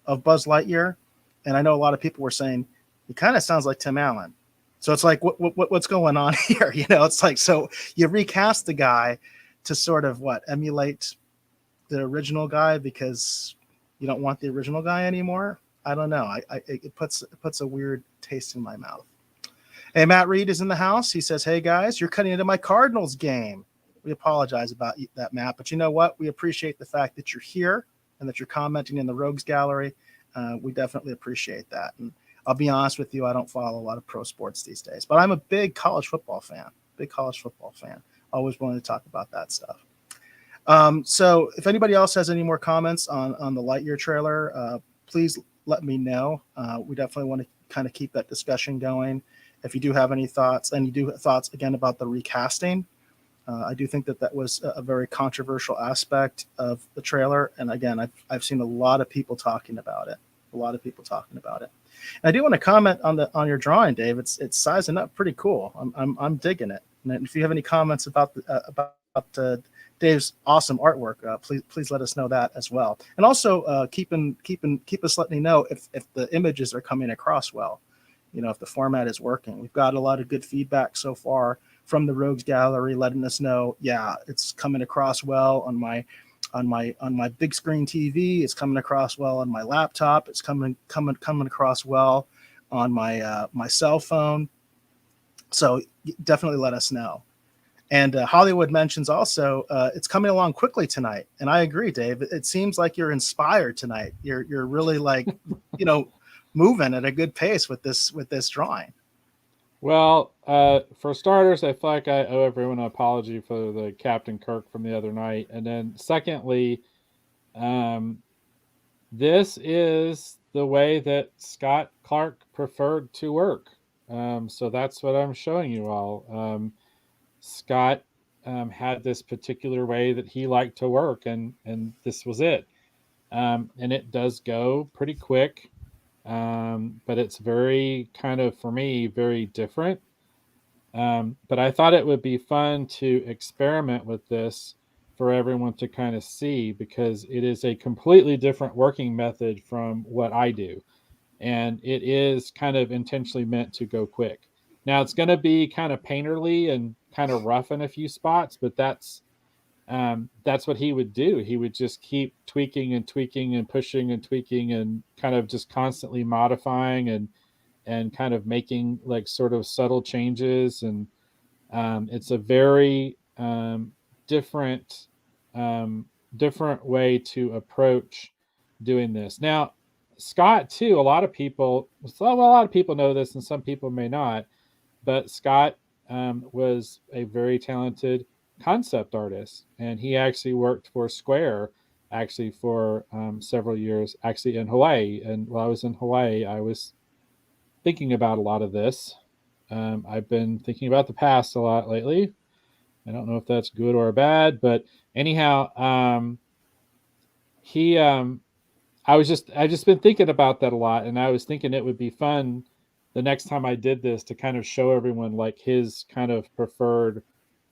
of Buzz Lightyear. And I know a lot of people were saying he kind of sounds like Tim Allen. So it's like, what's going on here? It's like, so you recast the guy to sort of emulate the original guy because you don't want the original guy anymore. I don't know. It puts a weird taste in my mouth. Hey, Matt Reed is in the house. He says, "Hey guys, you're cutting into my Cardinals game." We apologize about that, Matt, but you know what? We appreciate the fact that you're here and that you're commenting in the Rogues Gallery. We definitely appreciate that. And I'll be honest with you, I don't follow a lot of pro sports these days, but I'm a big college football fan. Always willing to talk about that stuff. So if anybody else has any more comments on the Lightyear trailer, please let me know. We definitely want to kind of keep that discussion going. If you do have any thoughts, and you do have thoughts again about the recasting, I do think that was a very controversial aspect of the trailer. And again, I've seen a lot of people talking about it. And I do want to comment on your drawing, Dave. It's sizing up pretty cool. I'm digging it. And if you have any comments about Dave's awesome artwork, please let us know that as well. And also keep us letting me know if the images are coming across well. If the format is working. We've got a lot of good feedback so far from the Rogues Gallery, letting us know, yeah, it's coming across well on my big screen TV. It's coming across well on my laptop. It's coming across well on my my cell phone. So definitely let us know. And Hollywood mentions also it's coming along quickly tonight, and I agree, Dave. It seems like you're inspired tonight. You're really like moving at a good pace with this drawing. well, for starters, I feel like I owe everyone an apology for the Captain Kirk from the other night, and then secondly, um, this is the way that Scott Clark preferred to work. So that's what I'm showing you all. Scott had this particular way that he liked to work, and this was it. And it does go pretty quick, but it's very kind of, for me, very different. But I thought it would be fun to experiment with this for everyone to kind of see, because it is a completely different working method from what I do. And it is kind of intentionally meant to go quick. Now it's going to be kind of painterly and kind of rough in a few spots, but that's what he would do. He would just keep tweaking and tweaking and pushing and tweaking and kind of just constantly modifying and kind of making like sort of subtle changes. And it's a very different different way to approach doing this. Now, Scott too. A lot of people know this, and some people may not. But Scott was a very talented concept artist, and he actually worked for Square actually for several years, actually in Hawaii. And while I was in Hawaii, I was thinking about a lot of this. I've been thinking about the past a lot lately. I don't know if that's good or bad, but anyhow, he I just been thinking about that a lot, and I was thinking it would be fun the next time I did this to kind of show everyone like his kind of preferred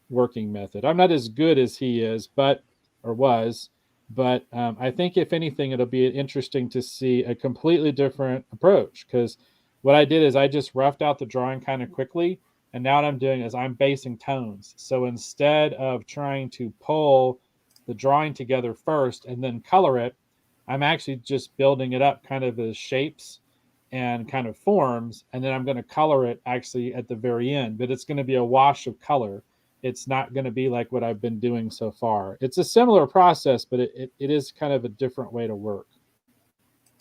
working method. I'm not as good as he is, but or was, but I think if anything, it'll be interesting to see a completely different approach, because what I did is I just roughed out the drawing kind of quickly, and now what I'm doing is I'm basing tones. So instead of trying to pull the drawing together first and then color it, I'm actually just building it up kind of as shapes and kind of forms, and then I'm going to color it actually at the very end, but it's going to be a wash of color. It's not going to be like what I've been doing so far. It's a similar process, but it is kind of a different way to work.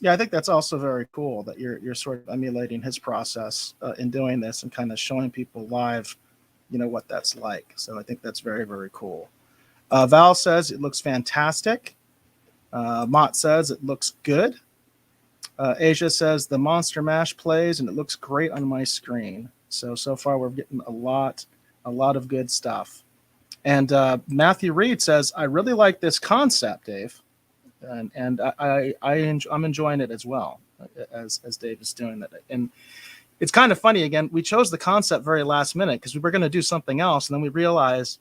Yeah, I think that's also very cool that you're sort of emulating his process in doing this and kind of showing people live, what that's like. So I think that's very, very cool. Val says it looks fantastic. Mott says it looks good. Asia says the Monster Mash plays and it looks great on my screen. So far we're getting a lot of good stuff. And Matthew Reed says, I really like this concept, Dave. And I'm enjoying it as well, as Dave is doing it. And it's kind of funny, again, we chose the concept very last minute because we were going to do something else. And then we realized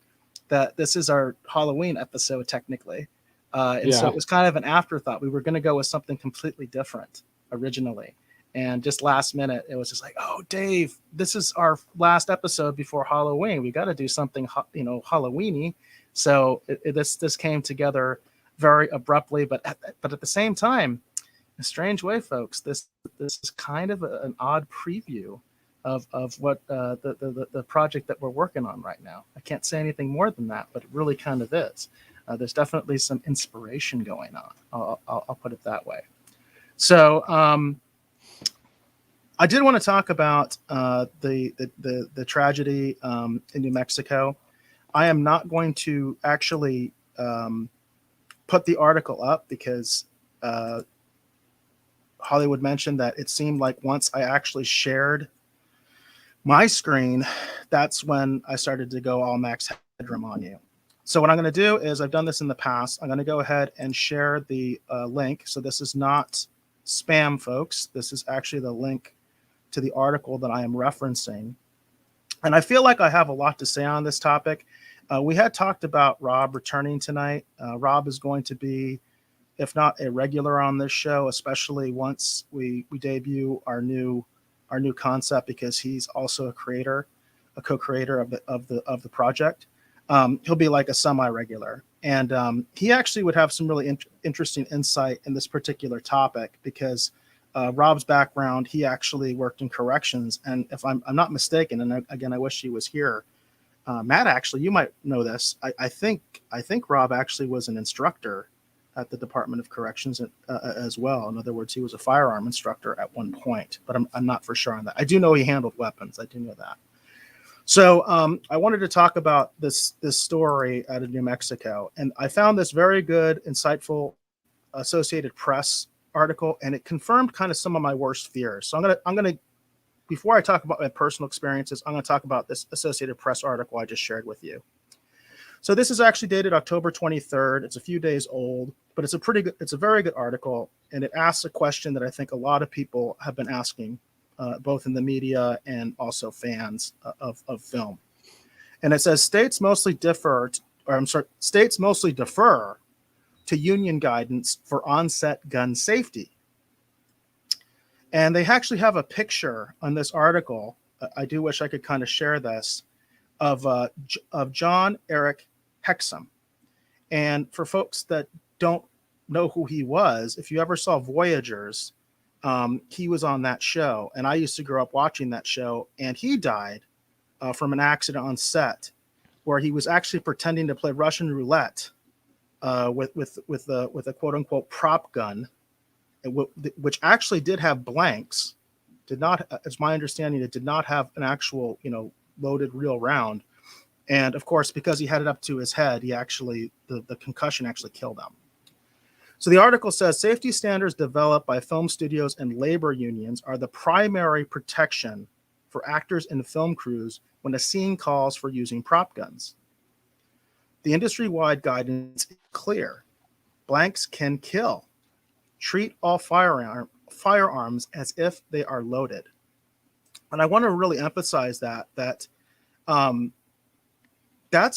that this is our Halloween episode technically. So it was kind of an afterthought. We were going to go with something completely different originally. And just last minute, it was just like, oh, Dave, this is our last episode before Halloween. We got to do something, Halloweeny. So this came together very abruptly, but at the same time, in a strange way, folks, this is kind of an odd preview of what the project that we're working on right now. I can't say anything more than that, but it really kind of is. There's definitely some inspiration going on. I'll put it that way. So I did want to talk about the tragedy in New Mexico. I am not going to actually put the article up because Hollywood mentioned that it seemed like once I actually shared my screen, that's when I started to go all max headroom on you. So what I'm going to do is, I've done this in the past, I'm going to go ahead and share the link. So this is not spam, folks. This is actually the link to the article that I am referencing. And I feel like I have a lot to say on this topic. We had talked about Rob returning tonight. Rob is going to be, if not a regular on this show, especially once we debut our new concept, because he's also a co-creator of the project. He'll be like a semi-regular, and he actually would have some really interesting insight in this particular topic, because Rob's background, he actually worked in corrections, and if I'm not mistaken, and again I wish he was here, Matt, actually, you might know this. I think Rob actually was an instructor at the Department of Corrections as well. In other words, he was a firearm instructor at one point, but I'm not for sure on that. I do know he handled weapons. I do know that. So I wanted to talk about this story out of New Mexico, and I found this very good, insightful Associated Press article, and it confirmed kind of some of my worst fears. So I'm gonna before I talk about my personal experiences, I'm going to talk about this Associated Press article I just shared with you. So this is actually dated October 23rd. It's a few days old, but it's a very good article, and it asks a question that I think a lot of people have been asking both in the media and also fans of film. And it says states mostly defer to union guidance for on-set gun safety. And they actually have a picture on this article. I do wish I could kind of share this of John Eric Hexum. And for folks that don't know who he was, if you ever saw Voyagers, he was on that show. And I used to grow up watching that show. And he died from an accident on set where he was actually pretending to play Russian roulette with a quote unquote prop gun, which actually did have blanks. Did not, as my understanding, it did not have an actual, loaded real round. And of course, because he had it up to his head, the concussion actually killed him. So the article says safety standards developed by film studios and labor unions are the primary protection for actors and film crews when a scene calls for using prop guns. The industry-wide guidance is clear. Blanks can kill. Treat all firearms as if they are loaded. And I want to really emphasize that that's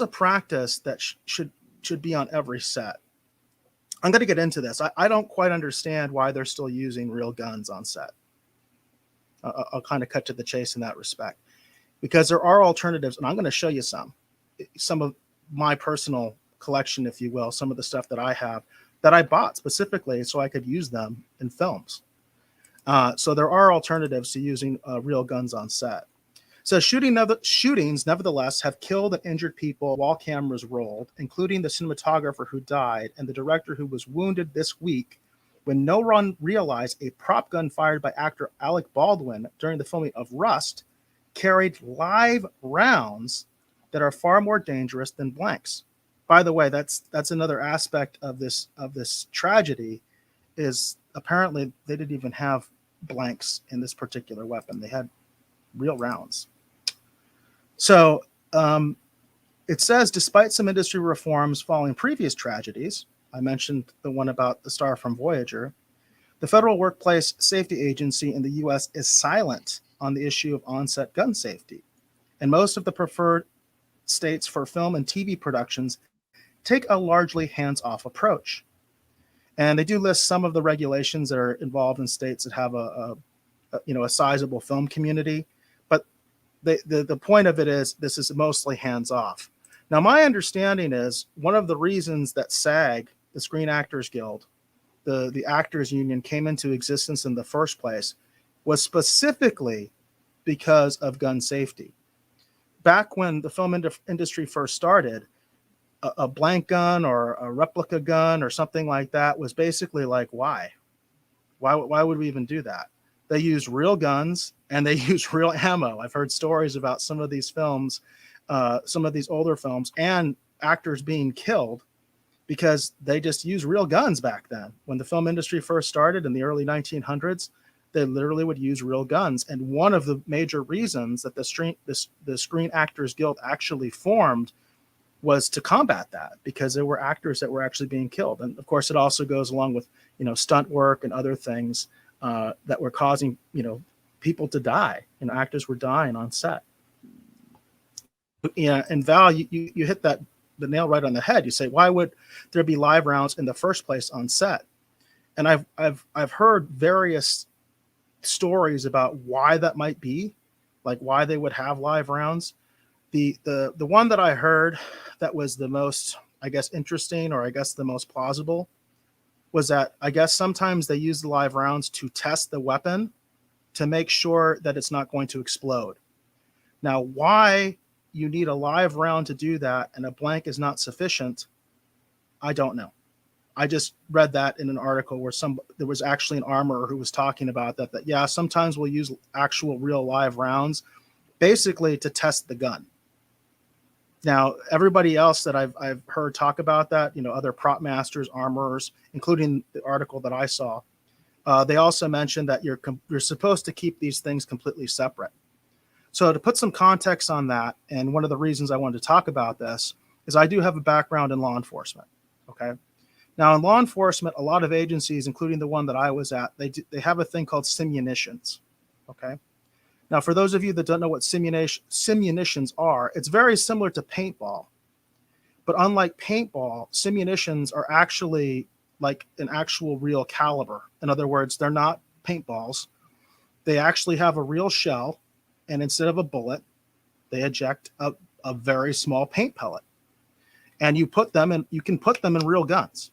a practice that should be on every set. I'm going to get into this. I don't quite understand why they're still using real guns on set. I'll kind of cut to the chase in that respect, because there are alternatives, and I'm going to show you some of my personal collection, if you will, some of the stuff that I have that I bought specifically so I could use them in films. So there are alternatives to using real guns on set. So shootings, nevertheless, have killed and injured people while cameras rolled, including the cinematographer who died and the director who was wounded this week when no one realized a prop gun fired by actor Alec Baldwin during the filming of Rust carried live rounds that are far more dangerous than blanks. By the way, that's another aspect of this tragedy, is apparently they didn't even have blanks in this particular weapon. They had real rounds. So it says, despite some industry reforms following previous tragedies, I mentioned the one about the star from Voyager, the Federal Workplace Safety Agency in the U.S. is silent on the issue of on-set gun safety. And most of the preferred states for film and TV productions take a largely hands-off approach. And they do list some of the regulations that are involved in states that have a sizable film community. But the point of it is this is mostly hands-off. Now, my understanding is one of the reasons that SAG, the Screen Actors Guild, the actors union, came into existence in the first place was specifically because of gun safety. Back when the film industry first started, a blank gun or a replica gun or something like that was basically like, why would we even do that? They use real guns and they use real ammo. I've heard stories about some of these films, some of these older films, and actors being killed because they just used real guns back then. When the film industry first started in the early 1900s, they literally would use real guns. And one of the major reasons that the Screen Actors Guild actually formed was to combat that, because there were actors that were actually being killed. And of course, it also goes along with, stunt work and other things that were causing, people to die. Actors were dying on set. And Val, you hit the nail right on the head. You say, why would there be live rounds in the first place on set? And I've heard various stories about why that might be, like why they would have live rounds. The one that I heard that was the most, I guess, interesting, or I guess the most plausible, was that I guess sometimes they use the live rounds to test the weapon to make sure that it's not going to explode. Now, why you need a live round to do that and a blank is not sufficient, I don't know. I just read that in an article where there was actually an armorer who was talking about that yeah, sometimes we'll use actual real live rounds basically to test the gun. Now, everybody else that I've heard talk about that, other prop masters, armorers, including the article that I saw, they also mentioned that you're supposed to keep these things completely separate. So to put some context on that, and one of the reasons I wanted to talk about this is I do have a background in law enforcement. Okay. Now, in law enforcement, a lot of agencies, including the one that I was at, they have a thing called simunitions. Okay. Now, for those of you that don't know what simunitions are, it's very similar to paintball. But unlike paintball, simunitions are actually like an actual real caliber. In other words, they're not paintballs. They actually have a real shell, and instead of a bullet, they eject a very small paint pellet. And you can put them in real guns.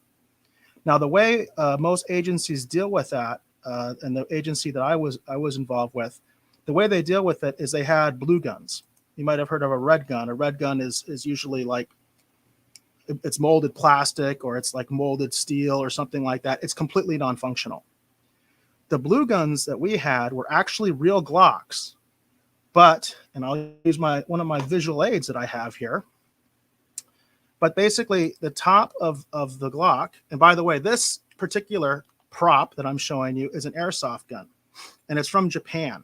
Now, the way most agencies deal with that, and the agency that I was involved with, the way they deal with it is they had blue guns. You might have heard of a red gun. A red gun is usually like it's molded plastic or it's like molded steel or something like that. It's completely non-functional. The blue guns that we had were actually real Glocks, but, and I'll use one of my visual aids that I have here. But basically, the top of the Glock, and by the way, this particular prop that I'm showing you is an airsoft gun, and it's from Japan.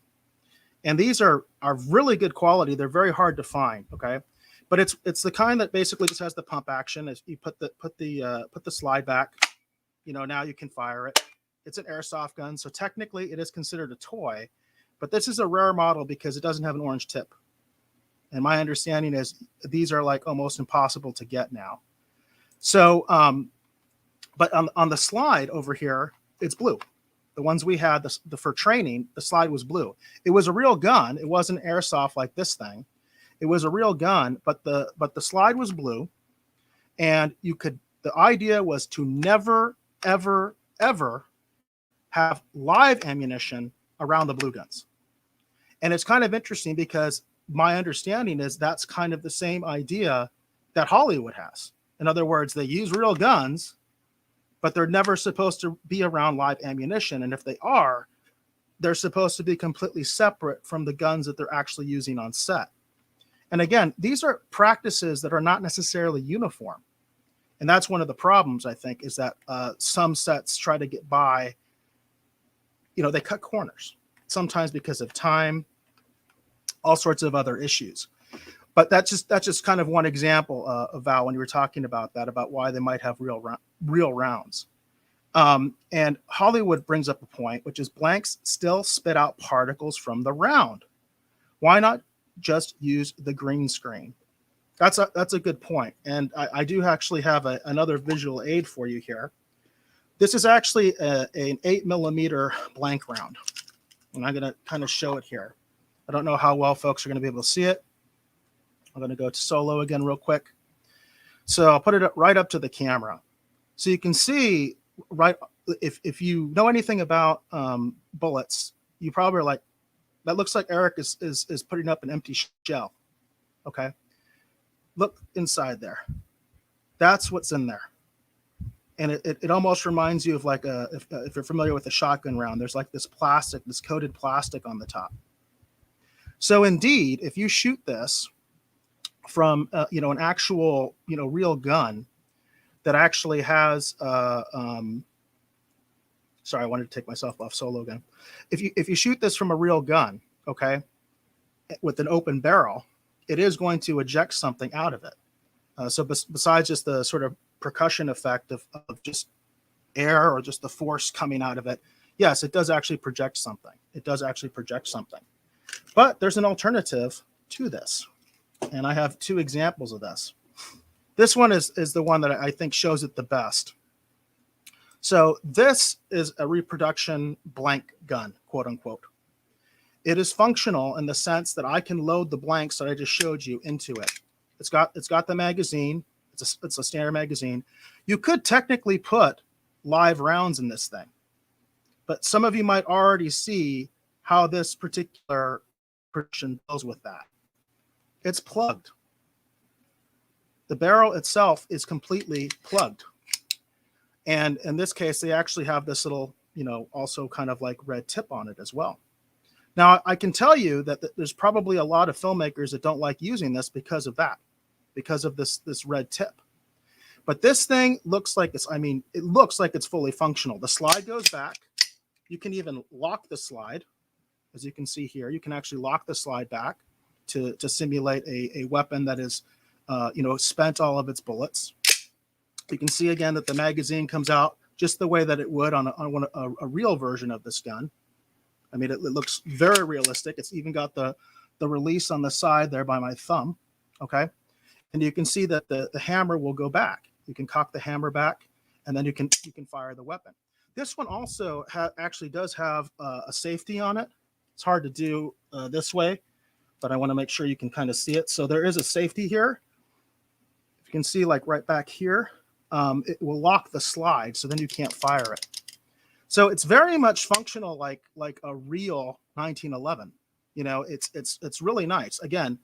And these are really good quality. They're very hard to find. Okay, but it's the kind that basically just has the pump action. As you put the slide back, now you can fire it. It's an airsoft gun, so technically it is considered a toy, but this is a rare model because it doesn't have an orange tip. And my understanding is these are like almost impossible to get now. So, but on the slide over here, it's blue. The ones we had for training, the slide was blue. It was a real gun. It wasn't airsoft like this thing. It was a real gun, but the slide was blue. And the idea was to never, ever, ever have live ammunition around the blue guns. And it's kind of interesting because my understanding is that's kind of the same idea that Hollywood has. In other words, they use real guns, but they're never supposed to be around live ammunition. And if they are, they're supposed to be completely separate from the guns that they're actually using on set. And again, these are practices that are not necessarily uniform. And that's one of the problems, I think, is that some sets try to get by, they cut corners, sometimes because of time, all sorts of other issues. But that's just kind of one example of Val, when you were talking about that, about why they might have real rounds. And Hollywood brings up a point, which is blanks still spit out particles from the round. Why not just use the green screen? That's a good point. And I do actually have another visual aid for you here. This is actually an 8mm blank round. And I'm going to kind of show it here. I don't know how well folks are going to be able to see it. I'm going to go to solo again real quick. So I'll put it right up to the camera. So you can see, right, if you know anything about bullets, you probably are like, that looks like Eric is putting up an empty shell. Okay. Look inside there. That's what's in there. And it almost reminds you of like if you're familiar with a shotgun round, there's like this coated plastic on the top. So indeed, if you shoot this from an actual real gun that actually has sorry, I wanted to take myself off solo again. If you shoot this from a real gun, okay, with an open barrel, it is going to eject something out of it. So besides just the sort of percussion effect of just air or just the force coming out of it, yes, it does actually project something. It does actually project something. But there's an alternative to this. And I have two examples of this. This one is the one that I think shows it the best. So this is a reproduction blank gun, quote unquote. It is functional in the sense that I can load the blanks that I just showed you into it. It's got the magazine. It's a standard magazine. You could technically put live rounds in this thing, but some of you might already see how this particular person deals with that. It's plugged. The barrel itself is completely plugged. And in this case, they actually have this little, also kind of like red tip on it as well. Now, I can tell you that there's probably a lot of filmmakers that don't like using this because of that, because of this red tip. But this thing looks like it looks like it's fully functional. The slide goes back. You can even lock the slide. As you can see here, you can actually lock the slide back to simulate a weapon that is, spent all of its bullets. You can see again that the magazine comes out just the way that it would on a real version of this gun. I mean, it looks very realistic. It's even got the release on the side there by my thumb. Okay. And you can see that the hammer will go back. You can cock the hammer back, and then you can fire the weapon. This one also actually does have a safety on it. It's hard to do this way, but I want to make sure you can kind of see it. So there is a safety here. If you can see, like right back here, it will lock the slide, so then you can't fire it. So it's very much functional, like a real 1911. You know, it's really nice again,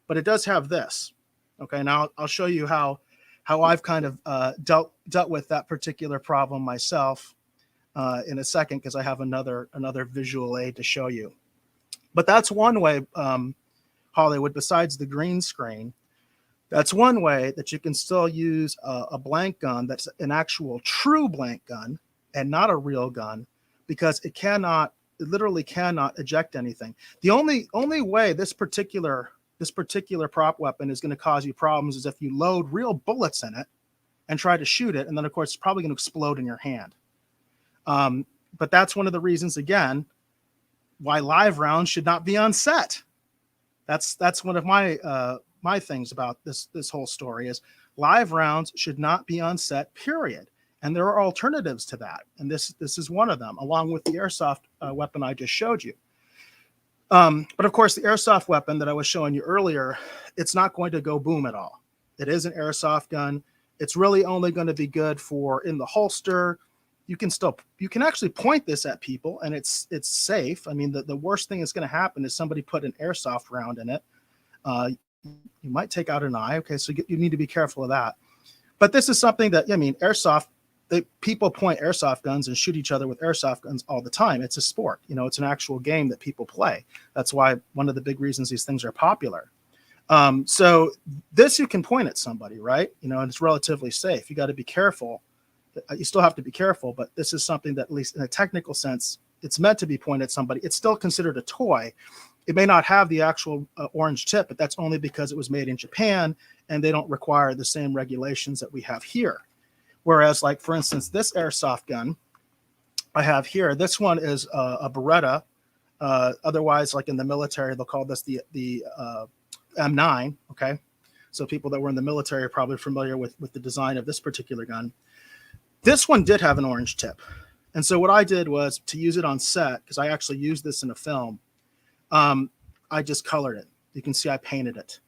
but it does have this. Okay, now I'll show you how I've kind of dealt with that particular problem myself in a second, because I have another visual aid to show you. But that's one way, Hollywood, besides the green screen, that's one way that you can still use a blank gun that's an actual true blank gun and not a real gun, because it literally cannot eject anything. The only way this particular prop weapon is going to cause you problems is if you load real bullets in it and try to shoot it, and then of course it's probably going to explode in your hand. But that's one of the reasons, again, why live rounds should not be on set. That's one of my things about this whole story is live rounds should not be on set, period. And there are alternatives to that, and this is one of them, along with the airsoft weapon I just showed you. But of course, the airsoft weapon that I was showing you earlier, it's not going to go boom at all. It is an airsoft gun. It's really only going to be good for in the holster. You can actually point this at people, and it's safe. I mean, the worst thing that's going to happen is somebody put an airsoft round in it. You might take out an eye. Okay, so you need to be careful of that. But this is something that, I mean, airsoft, people point airsoft guns and shoot each other with airsoft guns all the time. It's a sport. You know, it's an actual game that people play. That's why one of the big reasons these things are popular. So this you can point at somebody, right? You know, and it's relatively safe. You got to be careful. You still have to be careful, but this is something that, at least in a technical sense, it's meant to be pointed at somebody. It's still considered a toy. It may not have the actual orange tip, but that's only because it was made in Japan and they don't require the same regulations that we have here. Whereas, like, for instance, this airsoft gun I have here, this one is a Beretta. Otherwise, like in the military, they'll call this the M9. Okay. So people that were in the military are probably familiar with the design of this particular gun. This one did have an orange tip. And so what I did was, to use it on set, because I actually used this in a film, I just colored it. You can see I painted it.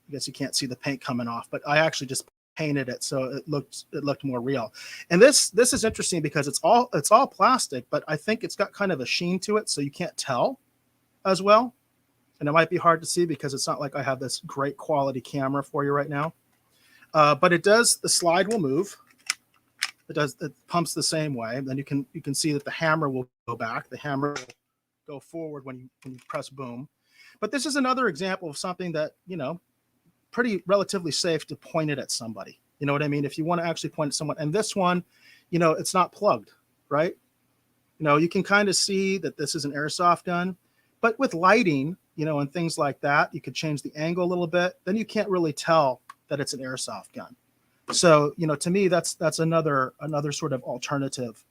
I guess you can't see the paint coming off, but I actually just painted it so it looked more real. And this is interesting because it's all plastic, but I think it's got kind of a sheen to it, so you can't tell as well. And it might be hard to see because it's not like I have this great quality camera for you right now. But it does, the slide will move. It pumps the same way. Then you can see that the hammer will go back. The hammer will go forward when you press boom. But this is another example of something that, you know, pretty relatively safe to point it at somebody. You know what I mean? If you want to actually point at someone, and this one, you know, it's not plugged, right? You know, you can kind of see that this is an airsoft gun, but with lighting, you know, and things like that, you could change the angle a little bit. Then you can't really tell that it's an airsoft gun. So, you know, to me, that's another sort of alternative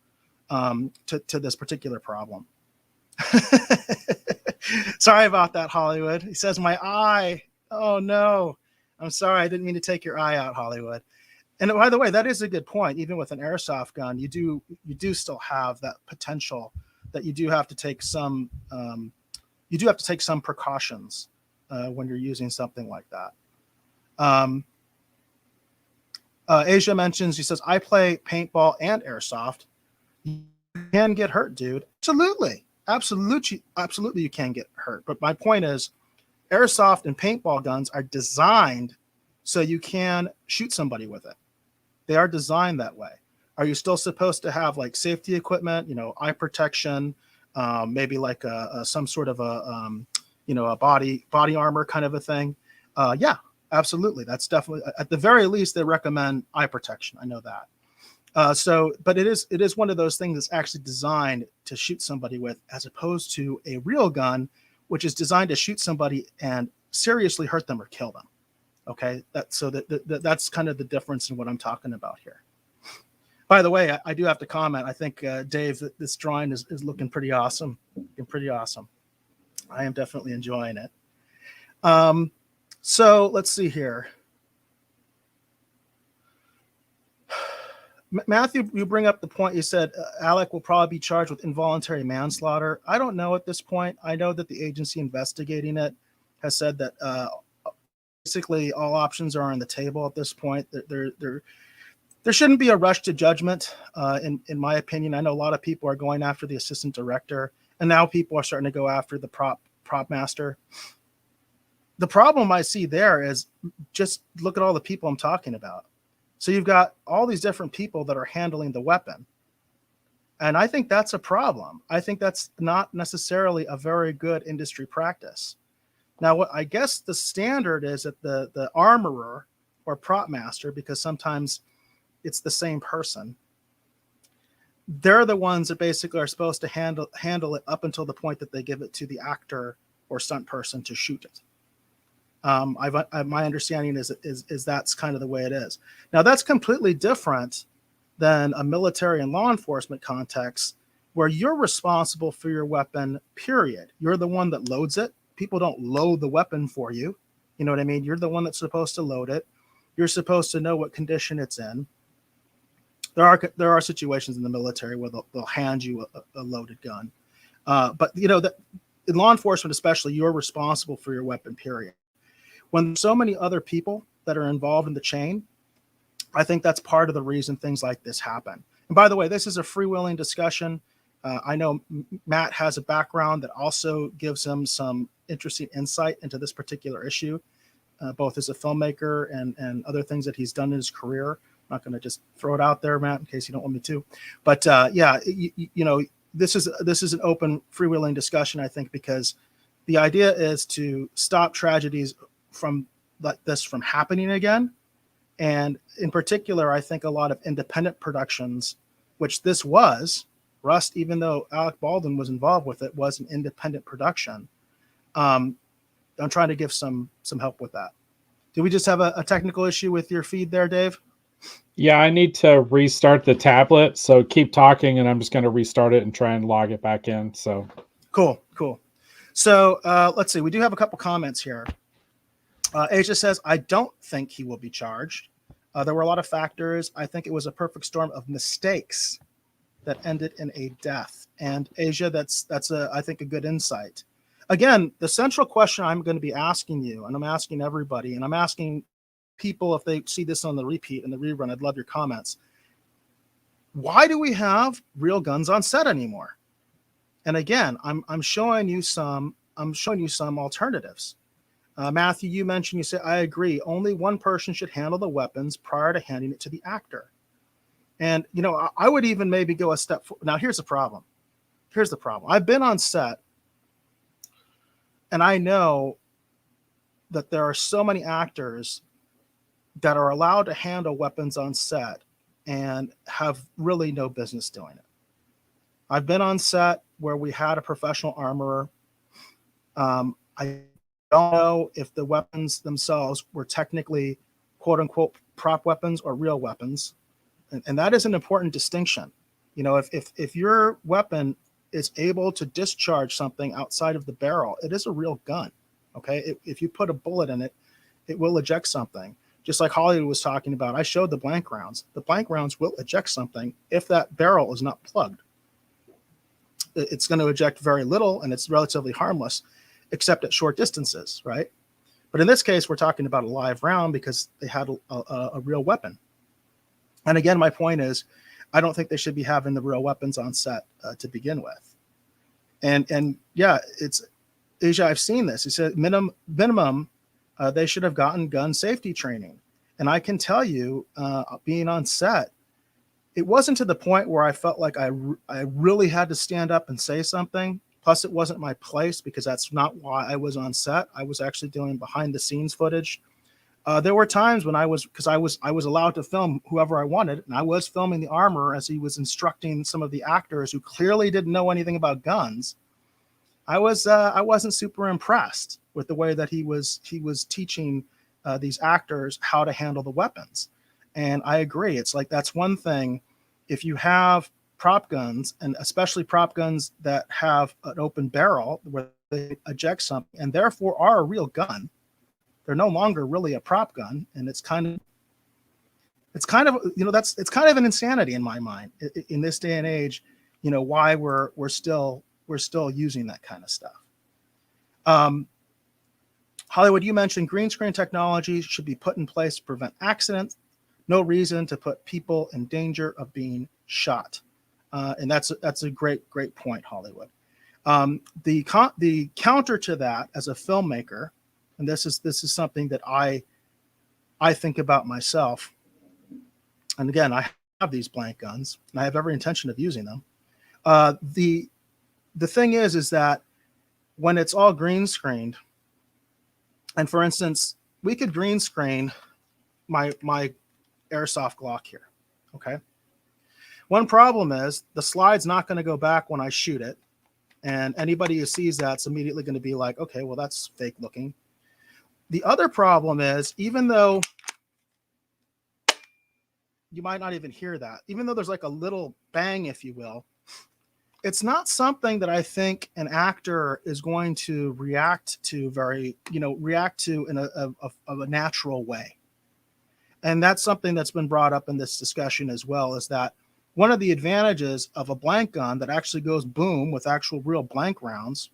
to this particular problem. Sorry about that, Hollywood. He says my eye. Oh no, I'm sorry. I didn't mean to take your eye out, Hollywood. And by the way, that is a good point. Even with an airsoft gun, you do still have that potential that you do have to take some precautions when you're using something like that. Asia mentions, she says, I play paintball and airsoft. You can get hurt, dude. Absolutely you can get hurt. But my point is, airsoft and paintball guns are designed so you can shoot somebody with it. They are designed that way. Are you still supposed to have like safety equipment, you know, eye protection, maybe like some sort of a body armor kind of a thing? Yeah, absolutely. That's definitely, at the very least, they recommend eye protection. I know that. But it is one of those things that's actually designed to shoot somebody with, as opposed to a real gun, which is designed to shoot somebody and seriously hurt them or kill them. Okay, that's kind of the difference in what I'm talking about here. By the way, I do have to comment. I think, Dave, that this drawing is looking pretty awesome. Looking pretty awesome. I am definitely enjoying it. So let's see here. Matthew, you bring up the point. You said Alec will probably be charged with involuntary manslaughter. I don't know at this point. I know that the agency investigating it has said that basically all options are on the table at this point. There shouldn't be a rush to judgment, in my opinion. I know a lot of people are going after the assistant director, and now people are starting to go after the prop master. The problem I see there is just look at all the people I'm talking about. So you've got all these different people that are handling the weapon. And I think that's a problem. I think that's not necessarily a very good industry practice. Now, what I guess the standard is that the armorer or prop master, because sometimes it's the same person, they're the ones that basically are supposed to handle it up until the point that they give it to the actor or stunt person to shoot it. My understanding is that's kind of the way it is. Now, that's completely different than a military and law enforcement context where you're responsible for your weapon, period. You're the one that loads it. People don't load the weapon for you. You know what I mean? You're the one that's supposed to load it. You're supposed to know what condition it's in. There are situations in the military where they'll hand you a loaded gun. But, you know, that in law enforcement especially, you're responsible for your weapon, period. When there's so many other people that are involved in the chain, I think that's part of the reason things like this happen. And by the way, this is a freewheeling discussion. I know Matt has a background that also gives him some interesting insight into this particular issue, both as a filmmaker and other things that he's done in his career. I'm not going to just throw it out there, Matt, in case you don't want me to. But yeah, you know, this is an open freewheeling discussion, I think, because the idea is to stop tragedies from like this from happening again. And in particular, I think a lot of independent productions, which this was, Rust, even though Alec Baldwin was involved with it, was an independent production. I'm trying to give some help with that. Did we just have a technical issue with your feed there, Dave? Yeah, I need to restart the tablet. So keep talking, and I'm just going to restart it and try and log it back in. So cool. So let's see. We do have a couple comments here. Asia says, I don't think he will be charged. There were a lot of factors. I think it was a perfect storm of mistakes that ended in a death. And Asia, that's I think a good insight. Again, the central question I'm going to be asking you, and I'm asking everybody, and I'm asking people if they see this on the repeat and the rerun, I'd love your comments. Why do we have real guns on set anymore? And again, I'm showing you some alternatives. Matthew, you mentioned, you said, I agree, only one person should handle the weapons prior to handing it to the actor. And, you know, I would even maybe go a step forward. Now, here's the problem. I've been on set, and I know that there are so many actors that are allowed to handle weapons on set and have really no business doing it. I've been on set where we had a professional armorer. I don't know if the weapons themselves were technically quote unquote prop weapons or real weapons. And that is an important distinction. You know, if your weapon is able to discharge something outside of the barrel, it is a real gun. Okay. If you put a bullet in it, it will eject something. Just like Hollywood was talking about, I showed the blank rounds. The blank rounds will eject something if that barrel is not plugged. It's going to eject very little, and it's relatively harmless, except at short distances, right? But in this case, we're talking about a live round because they had a real weapon. And again, my point is, I don't think they should be having the real weapons on set to begin with. And yeah, it's Asia. I've seen this. He said minimum they should have gotten gun safety training. And I can tell you, being on set, it wasn't to the point where I felt like I really had to stand up and say something. Plus, it wasn't my place because that's not why I was on set. I was actually doing behind the scenes footage. There were times when I was allowed to film whoever I wanted, and I was filming the armorer as he was instructing some of the actors who clearly didn't know anything about guns. I wasn't super impressed with the way that he was teaching these actors how to handle the weapons. And I agree. It's like, that's one thing if you have prop guns, and especially prop guns that have an open barrel where they eject something and therefore are a real gun, they're no longer really a prop gun, and it's kind of it's kind of an insanity in my mind in this day and age. Why we're still using that kind of stuff. Hollywood, you mentioned green screen technology should be put in place to prevent accidents. No reason to put people in danger of being shot. And that's a great point, Hollywood. The counter to that, as a filmmaker, and this is something that I think about myself. And again, I have these blank guns, and I have every intention of using them. The thing is that when it's all green screened, and for instance, we could green screen my airsoft Glock here. Okay. One problem is the slide's not going to go back when I shoot it. And anybody who sees that's immediately going to be like, okay, well, that's fake looking. The other problem is, even though you might not even hear that, even though there's like a little bang, if you will, it's not something that I think an actor is going to react to in a natural way. And that's something that's been brought up in this discussion as well, is that one of the advantages of a blank gun that actually goes boom with actual real blank rounds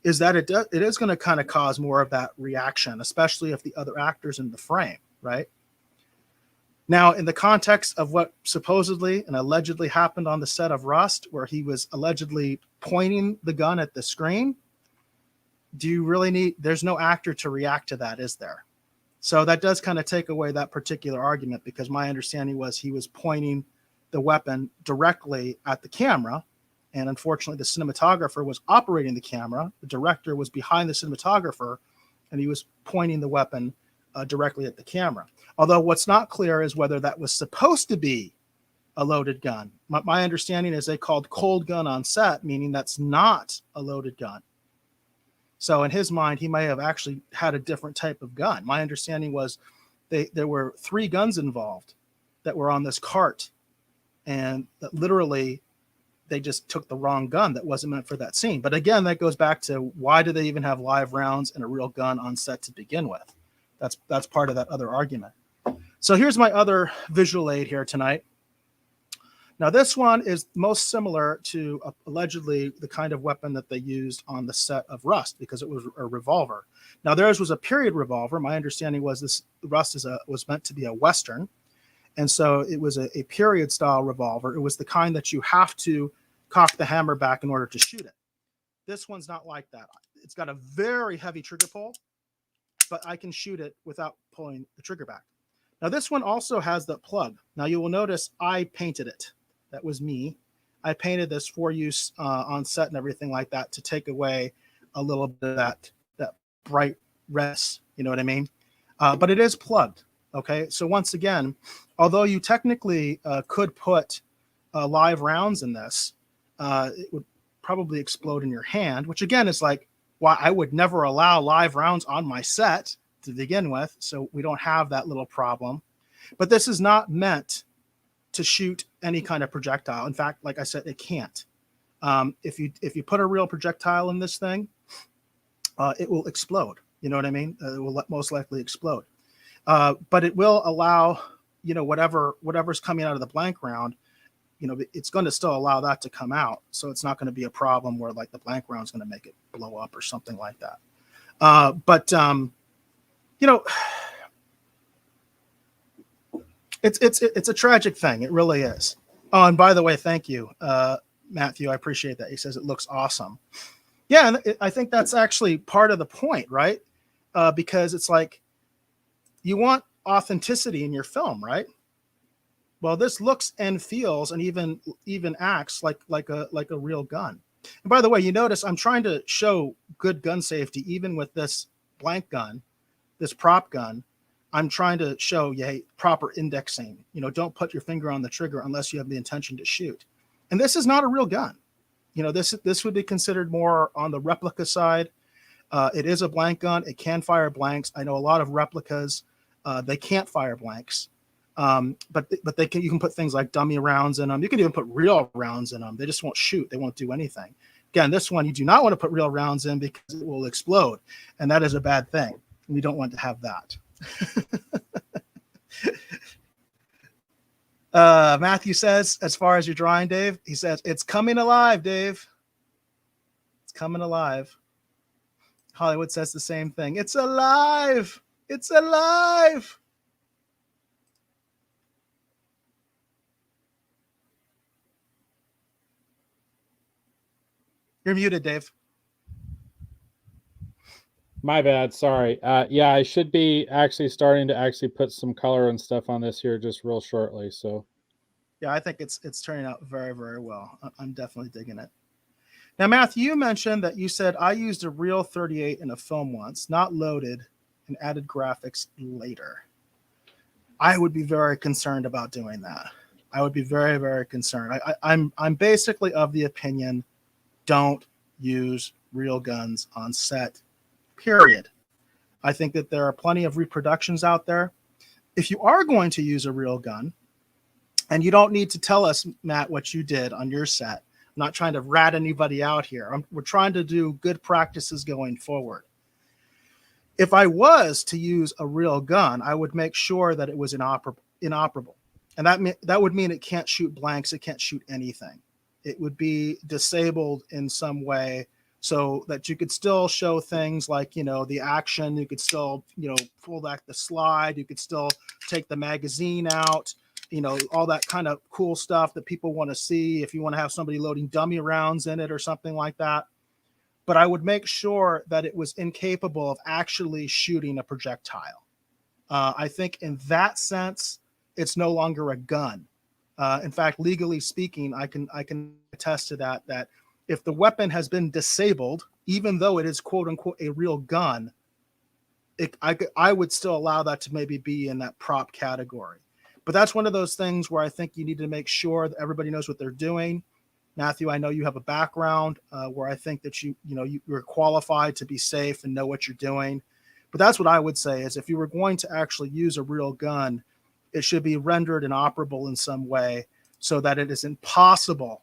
is that it is going to kind of cause more of that reaction, especially if the other actor's in the frame, right? Now, in the context of what supposedly and allegedly happened on the set of Rust, where he was allegedly pointing the gun at the screen, there's no actor to react to that, is there? So that does kind of take away that particular argument, because my understanding was he was pointing the weapon directly at the camera. And unfortunately, the cinematographer was operating the camera. The director was behind the cinematographer, and he was pointing the weapon directly at the camera. Although what's not clear is whether that was supposed to be a loaded gun. My understanding is they called cold gun on set, meaning that's not a loaded gun. So in his mind, he may have actually had a different type of gun. My understanding was there were 3 guns involved that were on this cart, and that literally they just took the wrong gun that wasn't meant for that scene. But again, that goes back to, why do they even have live rounds and a real gun on set to begin with? That's part of that other argument. So here's my other visual aid here tonight. Now, this one is most similar to allegedly the kind of weapon that they used on the set of Rust, because it was a revolver. Now, theirs was a period revolver. My understanding was this Rust was meant to be a Western. And so it was a period style revolver. It was the kind that you have to cock the hammer back in order to shoot it. This one's not like that. It's got a very heavy trigger pull, but I can shoot it without pulling the trigger back. Now, this one also has the plug. Now, you will notice I painted it. That was me. I painted this for use on set and everything like that, to take away a little bit of that bright red, you know what I mean? But it is plugged, okay? So once again, although you technically could put live rounds in this, it would probably explode in your hand, which again is like why I would never allow live rounds on my set to begin with. So we don't have that little problem. But this is not meant to shoot any kind of projectile. In fact, like I said, it can't. If you put a real projectile in this thing, it will explode. You know what I mean? It will most likely explode. But it will allow, whatever's coming out of the blank round, it's going to still allow that to come out. So it's not going to be a problem where like the blank round is going to make it blow up or something like that. But it's a tragic thing. It really is. Oh, and by the way, thank you, Matthew. I appreciate that. He says it looks awesome. Yeah, and I think that's actually part of the point, right? Because it's like you want authenticity in your film, right? Well, this looks and feels and even acts like a real gun. And by the way, you notice I'm trying to show good gun safety even with this blank gun, this prop gun. I'm trying to show proper indexing. Don't put your finger on the trigger unless you have the intention to shoot. And this is not a real gun. This would be considered more on the replica side. It is a blank gun. It can fire blanks. I know a lot of replicas, they can't fire blanks. But you can put things like dummy rounds in them. You can even put real rounds in them. They just won't shoot. They won't do anything. Again, this one you do not want to put real rounds in because it will explode, and that is a bad thing. We don't want to have that. Matthew says, as far as your drawing, Dave, he says, it's coming alive, Dave. It's coming alive. Hollywood says the same thing. It's alive. It's alive. You're muted, Dave. My bad. Sorry. Yeah, I should be actually starting to actually put some color and stuff on this here just real shortly. So, yeah, I think it's turning out very, very well. I'm definitely digging it. Now, Matthew, you mentioned that you said I used a real 38 in a film once, not loaded, and added graphics later. I would be very concerned about doing that. I would be very, very concerned. I'm basically of the opinion, don't use real guns on set. Period. I think that there are plenty of reproductions out there. If you are going to use a real gun, and you don't need to tell us, Matt, what you did on your set. I'm not trying to rat anybody out here. We're trying to do good practices going forward. If I was to use a real gun, I would make sure that it was inoperable. And that would mean it can't shoot blanks. It can't shoot anything. It would be disabled in some way, so that you could still show things like, the action. You could still, pull back the slide. You could still take the magazine out, all that kind of cool stuff that people want to see if you want to have somebody loading dummy rounds in it or something like that. But I would make sure that it was incapable of actually shooting a projectile. I think in that sense, it's no longer a gun. In fact, legally speaking, I can attest to that if the weapon has been disabled, even though it is quote unquote a real gun, I would still allow that to maybe be in that prop category. But that's one of those things where I think you need to make sure that everybody knows what they're doing. Matthew, I know you have a background where I think that you're qualified to be safe and know what you're doing. But that's what I would say is if you were going to actually use a real gun, it should be rendered inoperable in some way so that it is impossible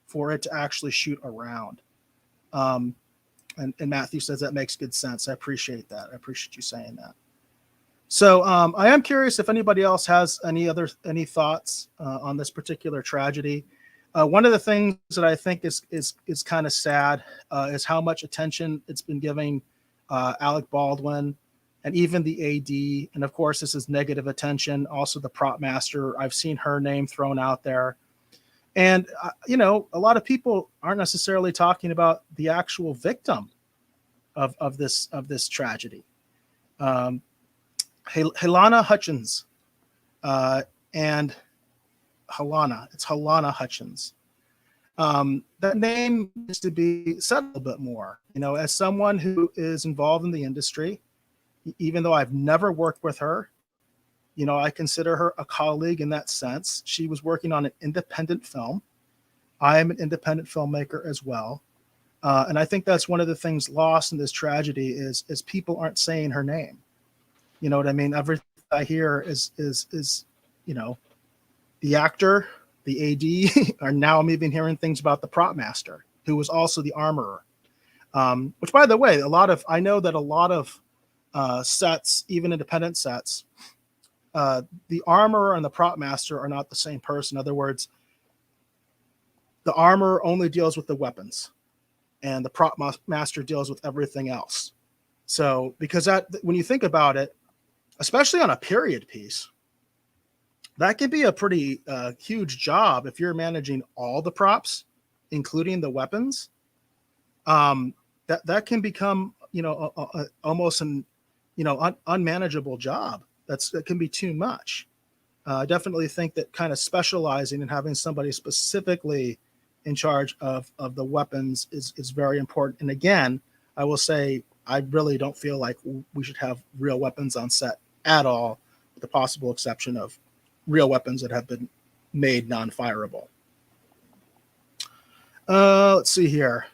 for it to actually shoot around. And Matthew says that makes good sense. I appreciate that. I appreciate you saying that. So I am curious if anybody else has any thoughts on this particular tragedy. One of the things that I think is kind of sad is how much attention it's been giving Alec Baldwin and even the AD. And of course, this is negative attention. Also, the prop master. I've seen her name thrown out there. And, a lot of people aren't necessarily talking about the actual victim of this tragedy. Helena Hutchins and Helena. It's Helena Hutchins. That name needs to be said a little bit more. As someone who is involved in the industry, even though I've never worked with her, I consider her a colleague in that sense. She was working on an independent film. I am an independent filmmaker as well. And I think that's one of the things lost in this tragedy is people aren't saying her name. You know what I mean? Everything I hear is the actor, the AD, or now I'm even hearing things about the prop master, who was also the armorer. Which, by the way, I know that a lot of sets, even independent sets, the armorer and the prop master are not the same person. In other words, the armorer only deals with the weapons, and the prop master deals with everything else. So, because when you think about it, especially on a period piece, that can be a pretty huge job if you're managing all the props, including the weapons. That can become, almost an, unmanageable job. That can be too much. I definitely think that kind of specializing and having somebody specifically in charge of the weapons is very important. And again, I will say, I really don't feel like we should have real weapons on set at all, with the possible exception of real weapons that have been made non-fireable. Let's see here.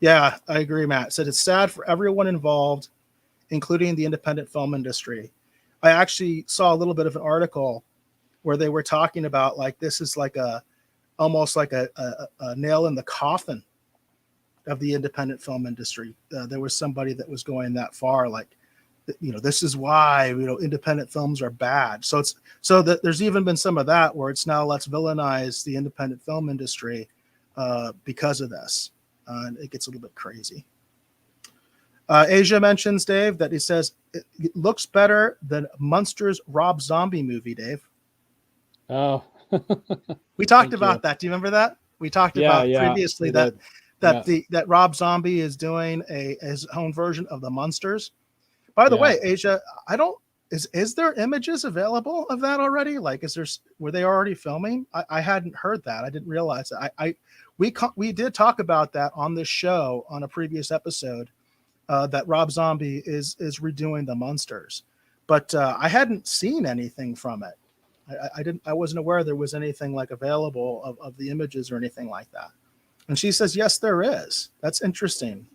Yeah, I agree, Matt. Said it's sad for everyone involved, including the independent film industry. I actually saw a little bit of an article where they were talking about like this is like almost like a nail in the coffin of the independent film industry. There was somebody that was going that far, like, this is why independent films are bad. So that there's even been some of that where it's now let's villainize the independent film industry because of this, and it gets a little bit crazy. Asia mentions, Dave, that he says it looks better than Munster's Rob Zombie movie. Dave, we talked about that. Do you remember that? We talked about previously that Rob Zombie is doing his own version of the Munsters. By the way, Asia, is there images available of that already? Like, were they already filming? I hadn't heard that. I didn't realize that. We did talk about that on this show on a previous episode, that Rob Zombie is redoing the Munsters, but I hadn't seen anything from it. I wasn't aware there was anything like available of the images or anything like that. And she says, yes, there is. That's interesting.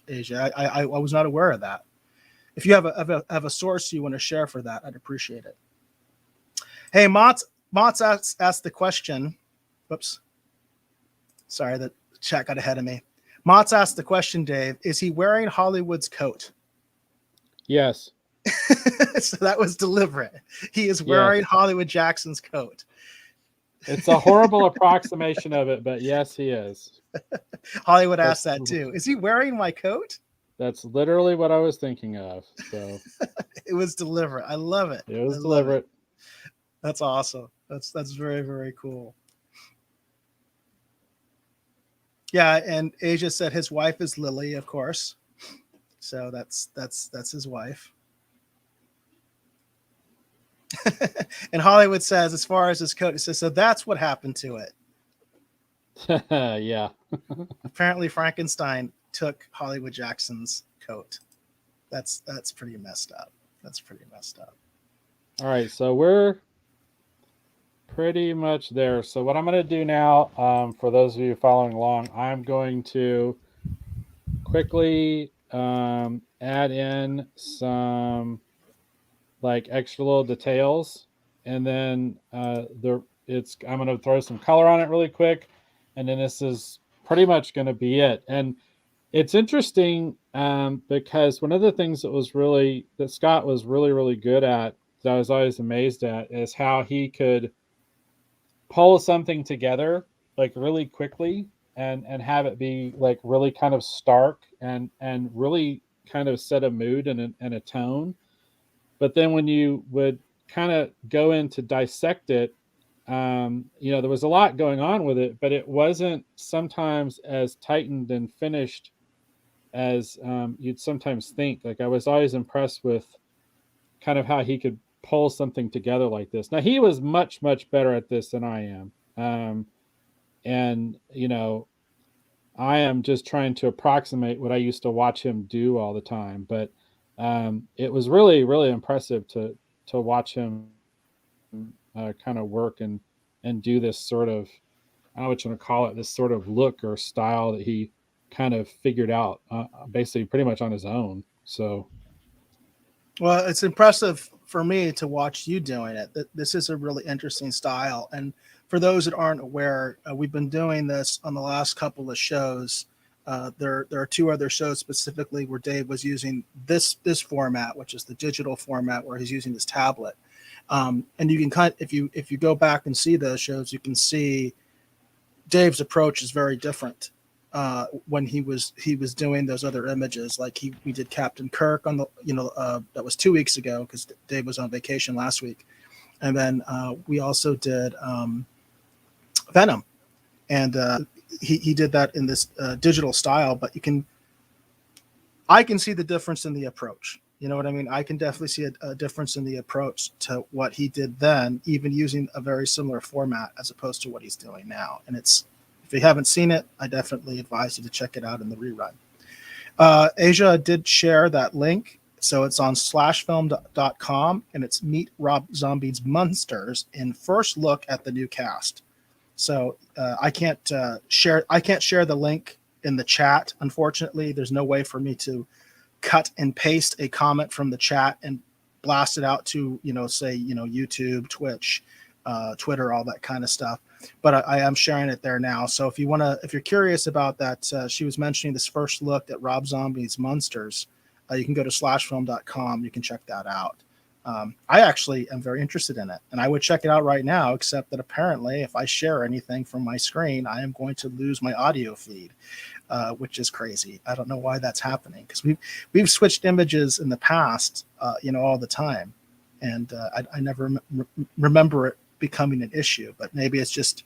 Asia. I was not aware of that. If you have a source you want to share for that, I'd appreciate it. Hey, Mott's asked the question. Whoops. Sorry, the chat got ahead of me. Mott's asked the question, Dave, is he wearing Hollywood's coat? Yes. So that was deliberate. He is wearing Hollywood Jackson's coat. It's a horrible approximation of it, but yes, he is. Hollywood asked that too. Is he wearing my coat? That's literally what I was thinking of. So it was deliberate. I love it. It was deliberate. That's awesome. That's very, very cool. Yeah, and Asia said his wife is Lily, of course. So that's his wife. And Hollywood says, as far as his coat, it says, so that's what happened to it. Yeah. Apparently Frankenstein took Hollywood Jackson's coat. That's pretty messed up. All right, so we're pretty much there. So what I'm going to do now, for those of you following along, I'm going to quickly add in some like extra little details, and then I'm going to throw some color on it really quick, and then this is pretty much going to be it. And it's interesting because one of the things that Scott was really, really good at, that I was always amazed at, is how he could pull something together like really quickly and have it be like really kind of stark and really kind of set a mood and a tone. But then when you would kind of go in to dissect it, there was a lot going on with it, but it wasn't sometimes as tightened and finished as you'd sometimes think. Like, I was always impressed with kind of how he could pull something together like this. Now, he was much, much better at this than I am. And I am just trying to approximate what I used to watch him do all the time. But it was really, really impressive to watch him kind of work and do this sort of, I don't know what you want to call it, this sort of look or style that he kind of figured out basically pretty much on his own. So, well, it's impressive for me to watch you doing it. This is a really interesting style. And for those that aren't aware, we've been doing this on the last couple of shows. There are two other shows specifically where Dave was using this format, which is the digital format, where he's using his tablet. And you can if you go back and see those shows, you can see Dave's approach is very different when he was doing those other images. Like we did Captain Kirk on the that was 2 weeks ago because Dave was on vacation last week, and then we also did Venom, and he did that in this digital style. But I can see the difference in the approach. You know what I mean? I can definitely see a difference in the approach to what he did then, even using a very similar format as opposed to what he's doing now. And if you haven't seen it, I definitely advise you to check it out in the rerun. Asia did share that link. So it's on slashfilm.com, and it's Meet Rob Zombie's Munsters in first look at the new cast. So I can't share the link in the chat. Unfortunately, there's no way for me to cut and paste a comment from the chat and blast it out to, say, YouTube, Twitch, Twitter, all that kind of stuff. But I am sharing it there now. So if you're curious about that, she was mentioning this first look at Rob Zombie's Monsters. You can go to slashfilm.com. You can check that out. I actually am very interested in it, and I would check it out right now, except that apparently if I share anything from my screen, I am going to lose my audio feed, which is crazy. I don't know why that's happening, because we've switched images in the past, all the time, and I never remember it becoming an issue, but maybe it's just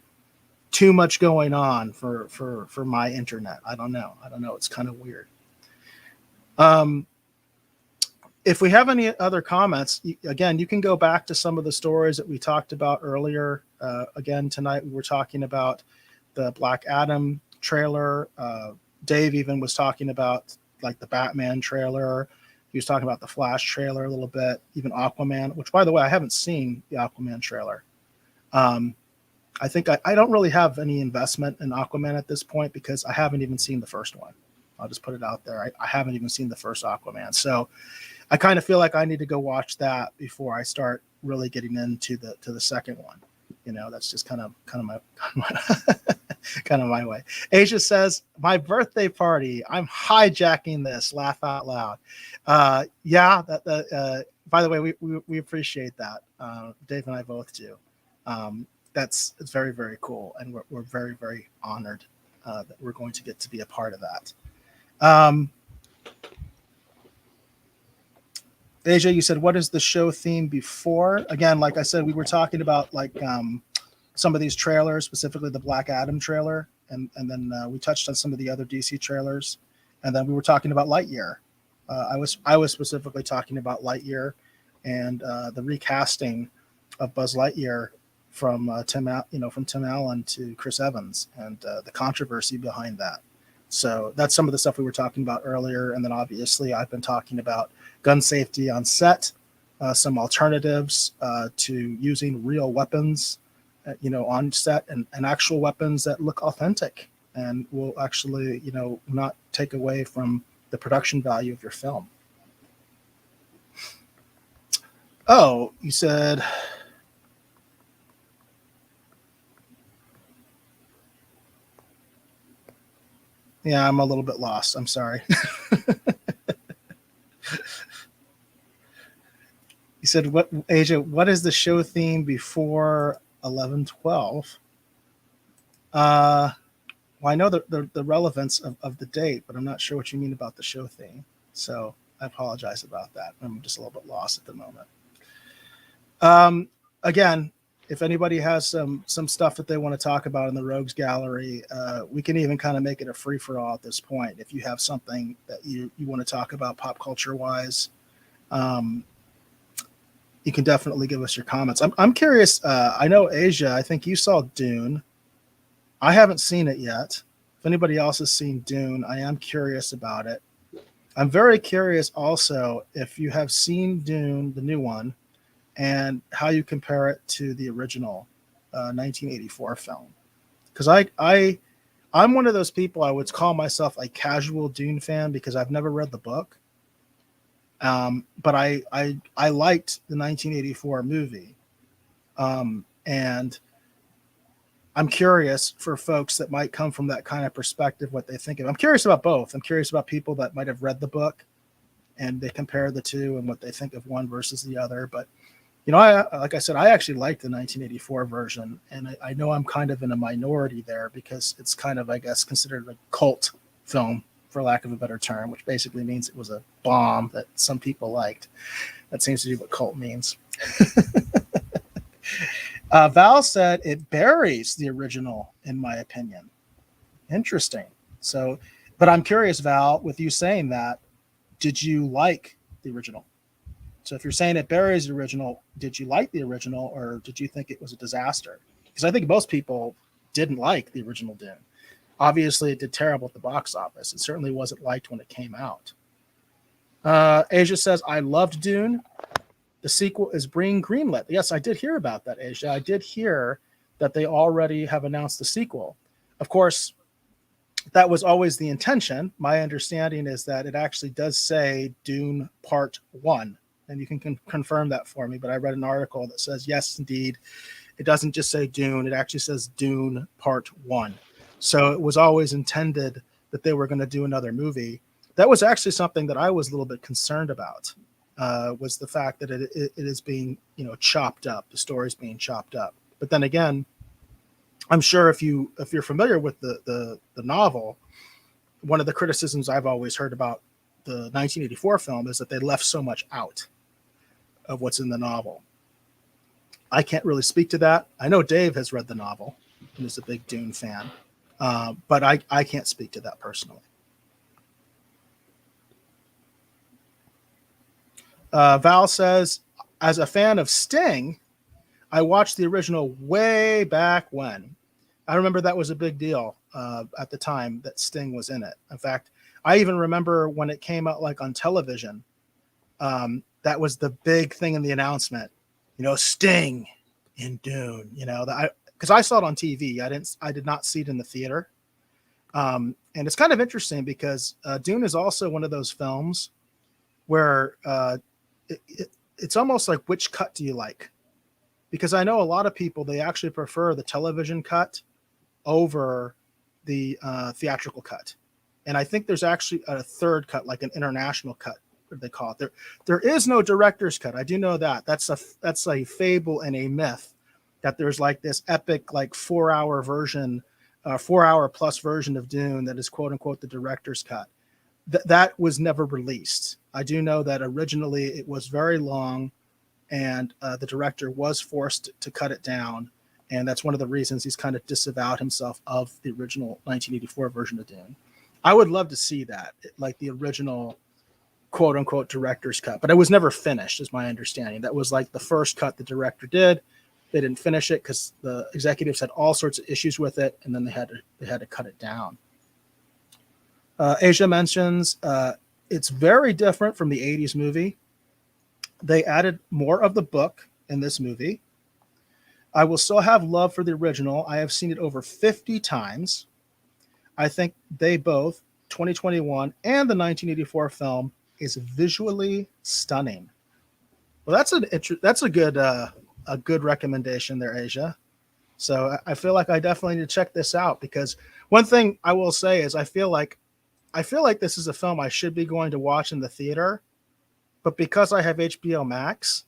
too much going on for my internet. I don't know. It's kind of weird. If we have any other comments, again, you can go back to some of the stories that we talked about earlier. Again, tonight we were talking about the Black Adam trailer. Dave even was talking about like the Batman trailer. He was talking about the Flash trailer a little bit, even Aquaman, which, by the way, I haven't seen the Aquaman trailer. I think I don't really have any investment in Aquaman at this point because I haven't even seen the first one. I'll just put it out there. I haven't even seen the first Aquaman. So I kind of feel like I need to go watch that before I start really getting into the second one. That's just kind of my kind of my way. Asia says, my birthday party. I'm hijacking this. Laugh out loud. Yeah. By the way, we appreciate that. Dave and I both do. It's very, very cool, and we're very, very honored that we're going to get to be a part of that. Asia, you said, what is the show theme before? Again, like I said, we were talking about some of these trailers, specifically the Black Adam trailer, and then we touched on some of the other DC trailers, and then we were talking about Lightyear. I was specifically talking about Lightyear and the recasting of Buzz Lightyear from Tim Allen to Chris Evans, and the controversy behind that. So that's some of the stuff we were talking about earlier. And then obviously I've been talking about gun safety on set, some alternatives to using real weapons, on set, and actual weapons that look authentic and will actually, not take away from the production value of your film. Oh, you said... Yeah, I'm a little bit lost. I'm sorry. You said, Asia, what is the show theme before 11/12? Well, I know the relevance of the date, but I'm not sure what you mean about the show theme. So I apologize about that. I'm just a little bit lost at the moment. Again, if anybody has some stuff that they want to talk about in the Rogues Gallery, we can even kind of make it a free-for-all at this point. If you have something that you want to talk about pop culture-wise, you can definitely give us your comments. I'm curious. I know, Asia, I think you saw Dune. I haven't seen it yet. If anybody else has seen Dune, I am curious about it. I'm very curious also if you have seen Dune, the new one, and how you compare it to the original 1984 film. Because I'm one of those people, I would call myself a casual Dune fan because I've never read the book. But I liked the 1984 movie. And I'm curious for folks that might come from that kind of perspective, what they think of. I'm curious about both. I'm curious about people that might have read the book and they compare the two and what they think of one versus the other. But like I said, I actually liked the 1984 version, and I know I'm kind of in a minority there because it's kind of, I guess, considered a cult film, for lack of a better term, which basically means it was a bomb that some people liked. That seems to be what cult means. Val said it buries the original, in my opinion. Interesting. So, but I'm curious, Val, with you saying that, did you like the original? So if you're saying it buries the original, did you like the original, or did you think it was a disaster? Because I think most people didn't like the original Dune. Obviously, it did terrible at the box office. It certainly wasn't liked when it came out. Asia says, I loved Dune. The sequel is being greenlit. Yes, I did hear about that, Asia. I did hear that they already have announced the sequel. Of course, that was always the intention. My understanding is that it actually does say Dune Part 1 and you can confirm that for me, but I read an article that says, yes, indeed, it doesn't just say Dune, it actually says Dune Part 1. So it was always intended that they were going to do another movie. That was actually something that I was a little bit concerned about, was the fact that it is being, chopped up. The story's being chopped up. But then again, I'm sure if you're familiar with the novel, one of the criticisms I've always heard about the 1984 film is that they left so much out of what's in the novel. I can't really speak to that. I know Dave has read the novel and is a big Dune fan, but I can't speak to that personally. Val says, as a fan of Sting, I watched the original way back when. I remember that was a big deal at the time that Sting was in it. In fact, I even remember when it came out like on television, that was the big thing in the announcement, Sting in Dune, because I saw it on TV. I did not see it in the theater. And it's kind of interesting because Dune is also one of those films where it's almost like, which cut do you like? Because I know a lot of people, they actually prefer the television cut over the theatrical cut. And I think there's actually a third cut, like an international cut, what they call it. There is no director's cut. I do know that. That's a fable and a myth that there's like this epic, like 4-hour version, 4-hour plus version of Dune that is quote unquote the director's cut. That was never released. I do know that originally it was very long, and the director was forced to cut it down. And that's one of the reasons he's kind of disavowed himself of the original 1984 version of Dune. I would love to see that, like the original quote unquote director's cut, but it was never finished, is my understanding. That was like the first cut the director did. They didn't finish it because the executives had all sorts of issues with it, and then they had to cut it down. Asia mentions it's very different from the 80s movie. They added more of the book in this movie. I will still have love for the original. I have seen it over 50 times. I think they both, 2021 and the 1984 film, is visually stunning. Well, that's a good recommendation there, Asia. So I feel like I definitely need to check this out, because one thing I will say is I feel like this is a film I should be going to watch in the theater, but because I have HBO Max,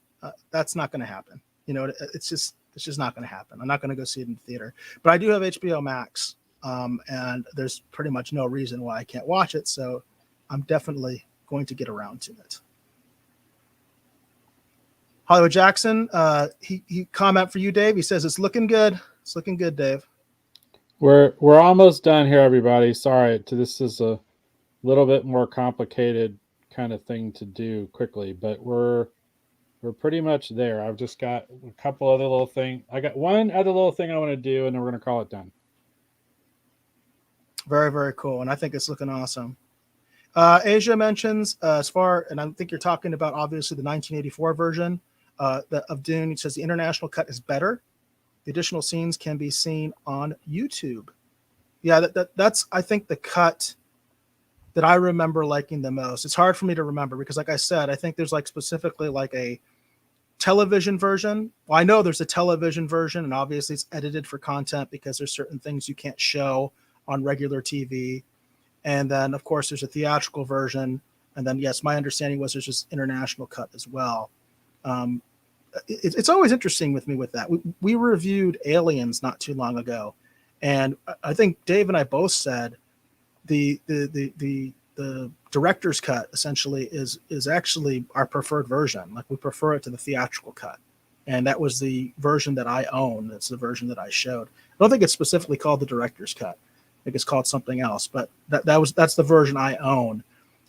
that's not going to happen. It's just not going to happen. I'm not going to go see it in the theater, but I do have HBO Max, and there's pretty much no reason why I can't watch it. So I'm definitely going to get around to it. Hollywood Jackson, he comment for you, Dave. He says it's looking good. It's looking good, Dave. We're almost done here, everybody. Sorry, this is a little bit more complicated kind of thing to do quickly, but we're pretty much there. I've just got a couple other little things. I got one other little thing I want to do, and then we're going to call it done. Very, very cool. And I think it's looking awesome. Asia mentions and I think you're talking about obviously the 1984 version of Dune. It says the international cut is better. The additional scenes can be seen on YouTube. Yeah, that's I think the cut that I remember liking the most. It's hard for me to remember because, like I said, I think there's like specifically like a television version. Well, I know there's a television version, and obviously it's edited for content because there's certain things you can't show on regular TV. And then, of course, there's a theatrical version. And then, yes, my understanding was there's just international cut as well. It's always interesting with me with that. We reviewed Aliens not too long ago, and I think Dave and I both said the director's cut essentially is actually our preferred version. Like, we prefer it to the theatrical cut, and that was the version that I own. That's the version that I showed. I don't think it's specifically called the director's cut. I think it's called something else, but that's the version I own,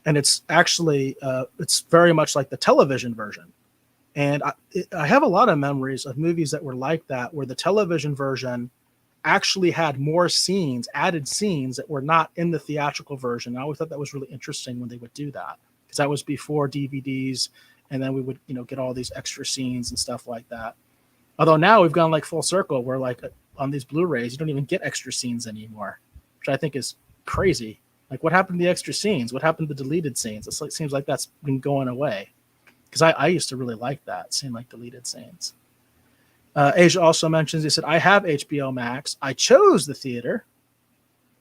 and it's actually it's very much like the television version. And I have a lot of memories of movies that were like that, where the television version actually had more scenes, added scenes that were not in the theatrical version. I always thought that was really interesting when they would do that, because that was before DVDs, and then we would get all these extra scenes and stuff like that. Although now we've gone like full circle, where like on these Blu-rays you don't even get extra scenes anymore, which I think is crazy. Like, what happened to the extra scenes? What happened to the deleted scenes? It seems like that's been going away. because I used to really like that, seeing like deleted scenes. Asia also mentions, he said, I have HBO Max. I chose the theater.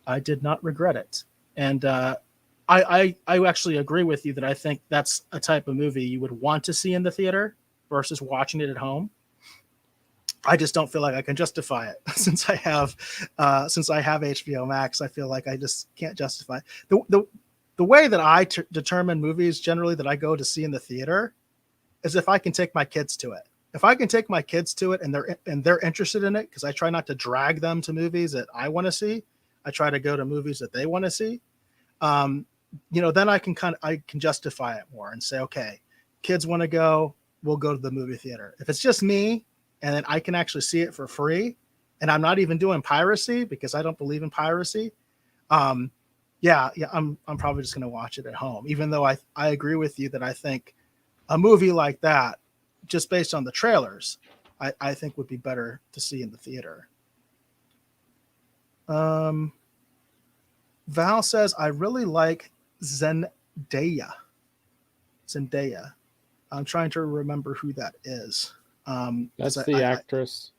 I did not regret it. And I actually agree with you that I think that's a type of movie you would want to see in the theater versus watching it at home. I just don't feel like I can justify it since I have HBO Max. I feel like I just can't justify it. The way that I determine movies generally that I go to see in the theater is if I can take my kids to it. If I can take my kids to it and they're interested in it, because I try not to drag them to movies that I want to see. I try to go to movies that they want to see. Then I can justify it more and say, okay, kids want to go, we'll go to the movie theater. If it's just me and then I can actually see it for free, and I'm not even doing piracy because I don't believe in piracy. I'm probably just going to watch it at home, even though I agree with you that I think a movie like that, just based on the trailers, I think would be better to see in the theater. Val says, I really like Zendaya. I'm trying to remember who that is. That's the actress.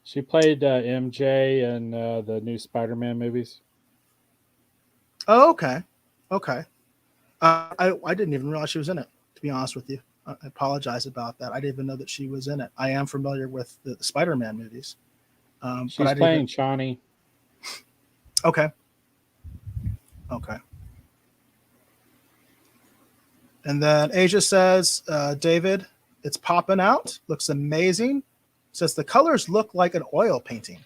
She played MJ in the new Spider-Man movies. Oh, okay. I didn't even realize she was in it, to be honest with you. I apologize about that. I didn't even know that she was in it. I am familiar with the Spider-Man movies. She's playing Shawnee. Okay. And then Asia says, David, it's popping out. Looks amazing. Says the colors look like an oil painting.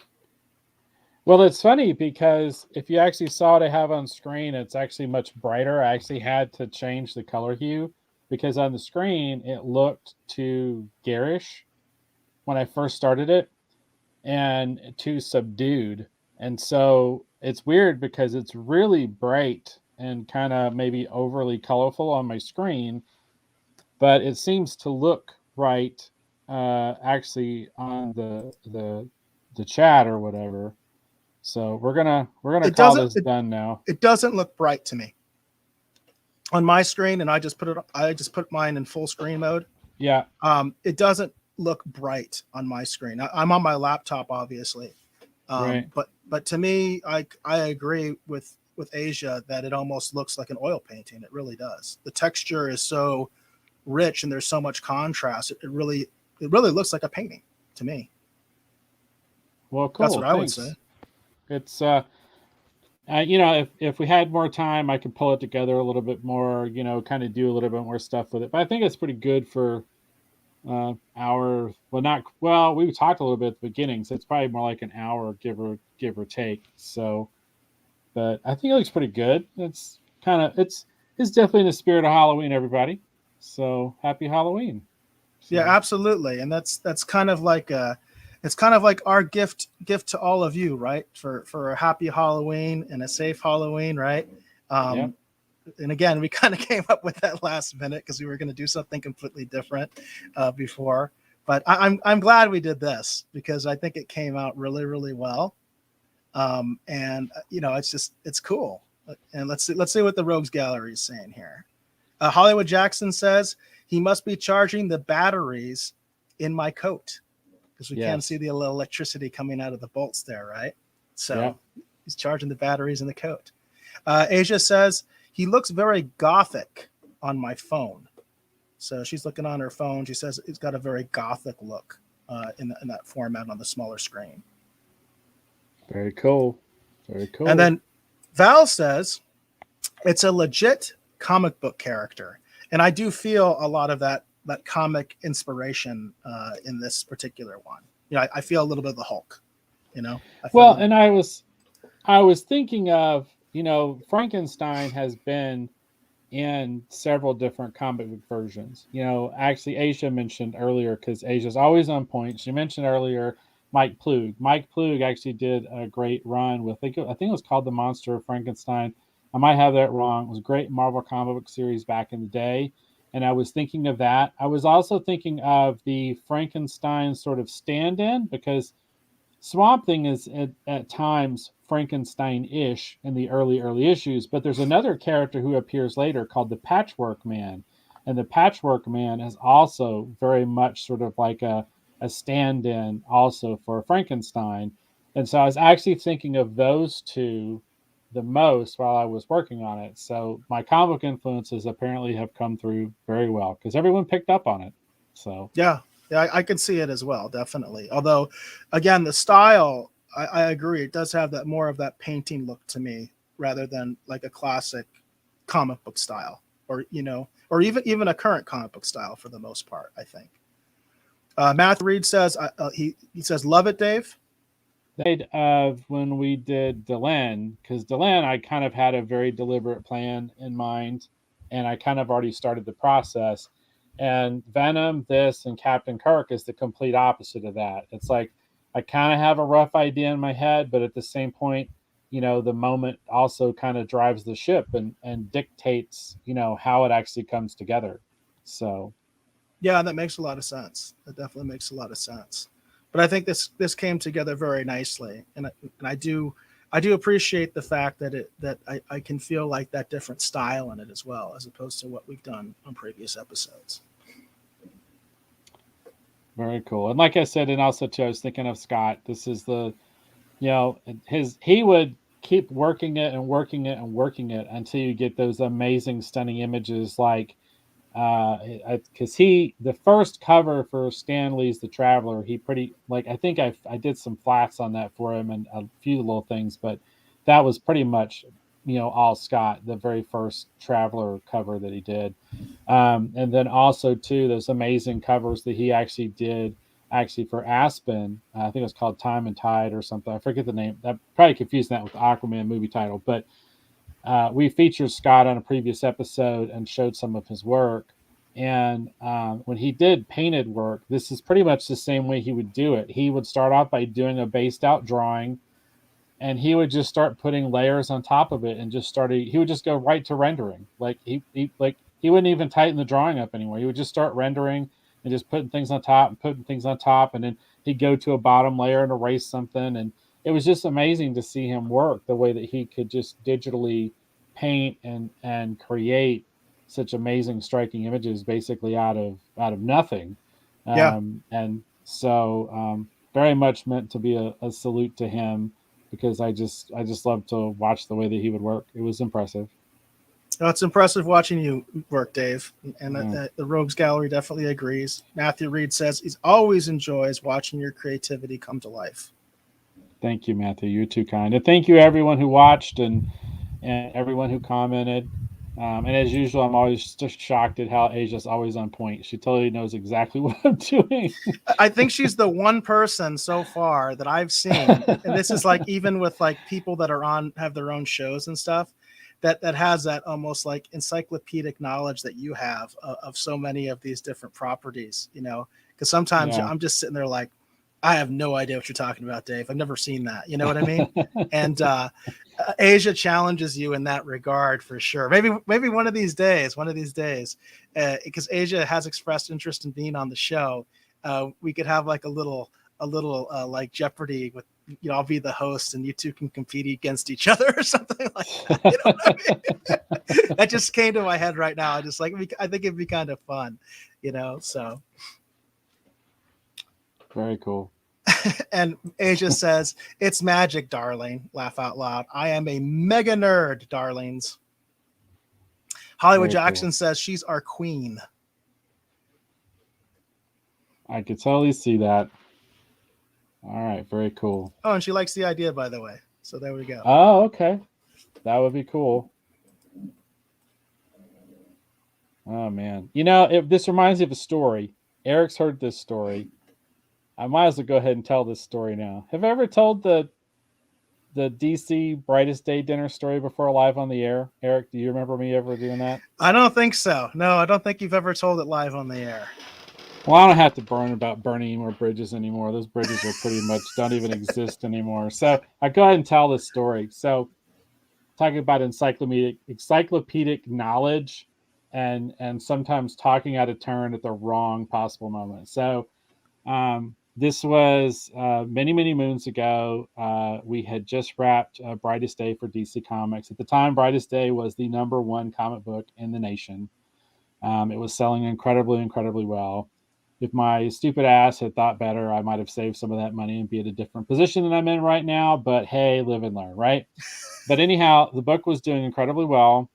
Well, it's funny because if you actually saw what I have on screen, it's actually much brighter. I actually had to change the color hue because on the screen it looked too garish when I first started it and too subdued. And so it's weird because it's really bright and kind of maybe overly colorful on my screen, but it seems to look right actually on the chat or whatever. So we're gonna call this done now. It doesn't look bright to me on my screen, and I just put mine in full screen mode. Yeah. It doesn't look bright on my screen. I'm on my laptop, obviously. Right. But to me, I agree with Asia that it almost looks like an oil painting. It really does. The texture is so rich and there's so much contrast. It really looks like a painting to me. Well, cool. That's what I would say. It's if we had more time, I could pull it together a little bit more, kind of do a little bit more stuff with it. But I think it's pretty good for we talked a little bit at the beginning, so it's probably more like an hour, give or take. So, but I think it looks pretty good. It's definitely in the spirit of Halloween, everybody. So happy Halloween. So. Yeah, absolutely. And that's kind of like it's kind of like our gift to all of you, right? For a happy Halloween and a safe Halloween, right? Yep. And again, we kind of came up with that last minute because we were going to do something completely different before. But I'm glad we did this because I think it came out really, really well. And it's cool. And let's see what the Rogues Gallery is saying here. Hollywood Jackson says he must be charging the batteries in my coat because we can see the electricity coming out of the bolts there, right? So he's charging the batteries in the coat. Asia says he looks very gothic on my phone. So she's looking on her phone. She says it's got a very gothic look in that format on the smaller screen. Very cool. Very cool. And then Val says it's a legit comic book character. And I do feel a lot of that comic inspiration in this particular one. I feel a little bit of the Hulk, and I was thinking of, Frankenstein has been in several different comic book versions. Actually Asia mentioned earlier, because Asia's always on point. She mentioned earlier Mike Ploog. Mike Ploog actually did a great run with, I think it was called The Monster of Frankenstein. I might have that wrong. It was a great Marvel comic book series back in the day. And I was thinking of that. I was also thinking of the Frankenstein sort of stand-in, because Swamp Thing is at times Frankenstein-ish in the early issues, but there's another character who appears later called the Patchwork Man. And the Patchwork Man is also very much sort of like a stand-in also for Frankenstein. And so I was actually thinking of those two the most while I was working on it. So my comic book influences apparently have come through very well because everyone picked up on it. So Yeah, yeah, I can see it as well, definitely. Although, again, the style, I agree, it does have that more of that painting look to me rather than like a classic comic book style, or or even a current comic book style for the most part. I think. Matthew Reed says he says love it, Dave. of when we did Delenn, because Delenn, I kind of had a very deliberate plan in mind, and I kind of already started the process. And Venom, this, and Captain Kirk is the complete opposite of that. It's like I kind of have a rough idea in my head, but at the same point, the moment also kind of drives the ship and dictates, how it actually comes together. So Yeah, that makes a lot of sense. That definitely makes a lot of sense. But I think this came together very nicely, and I do appreciate the fact that I can feel like that different style in it as well, as opposed to what we've done on previous episodes. very cool. And like I said, and also too, I was thinking of Scott. This is the he would keep working it and working it and working it until you get those amazing stunning images like because the first cover for Stan Lee's The Traveler, he pretty like I think I did some flats on that for him and a few little things, but that was pretty much all Scott, the very first Traveler cover that he did. And then also too those amazing covers that he actually did actually for Aspen. I think it was called Time and Tide or something. I forget the name. That probably confusing that with the Aquaman movie title, but we featured Scott on a previous episode and showed some of his work. And when he did painted work, this is pretty much the same way he would do it. He would start off by doing a based out drawing, and he would just start putting layers on top of it, and he would just go right to rendering. Like he wouldn't even tighten the drawing up anymore. He would just start rendering and just putting things on top and putting things on top, and then he'd go to a bottom layer and erase something. And it was just amazing to see him work the way that he could just digitally paint and create such amazing striking images basically out of nothing. Yeah, And so very much meant to be a salute to him because I just love to watch the way that he would work. It was impressive. no, it's impressive watching you work, Dave, and Yeah. the Rogues Gallery definitely agrees. Matthew Reed says he always enjoys watching your creativity come to life. Thank you, Matthew. You're too kind. And thank you everyone who watched and everyone who commented. And as usual, I'm always just shocked at how Asia's always on point. She totally knows exactly what I'm doing. I think she's the one person so far that I've seen, and this is like even with like people that have their own shows and stuff, that has that almost like encyclopedic knowledge that you have of so many of these different properties. Because sometimes Yeah. I'm just sitting there like, I have no idea what you're talking about, Dave. I've never seen that. You know what I mean? And Asia challenges you in that regard for sure. Maybe one of these days, because Asia has expressed interest in being on the show. We could have like a little like Jeopardy with I'll be the host and you two can compete against each other or something like that. You know what I mean? That just came to my head right now. I think it'd be kind of fun, So. Very cool. And Asia says, "It's magic, darling." Laugh out loud. I am a mega nerd, darlings. Hollywood Very Jackson cool. says she's our queen. I could totally see that. All right. Very cool. Oh, and she likes the idea, by the way. So there we go. Oh, okay. That would be cool. Oh man. This reminds me of a story. Eric's heard this story. I might as well go ahead and tell this story now. Have I ever told the DC Brightest Day dinner story before live on the air? Eric, do you remember me ever doing that? I don't think so. No, I don't think you've ever told it live on the air. Well, I don't have to burning any more bridges anymore. Those bridges are pretty much don't even exist anymore. So I go ahead and tell this story. So talking about encyclopedic knowledge and sometimes talking out of turn at the wrong possible moment. So this was many, many moons ago. We had just wrapped Brightest Day for DC Comics. At the time, Brightest Day was the #1 comic book in the nation. It was selling incredibly, incredibly well. If my stupid ass had thought better, I might have saved some of that money and be at a different position than I'm in right now. But hey, live and learn, right? But anyhow, the book was doing incredibly well,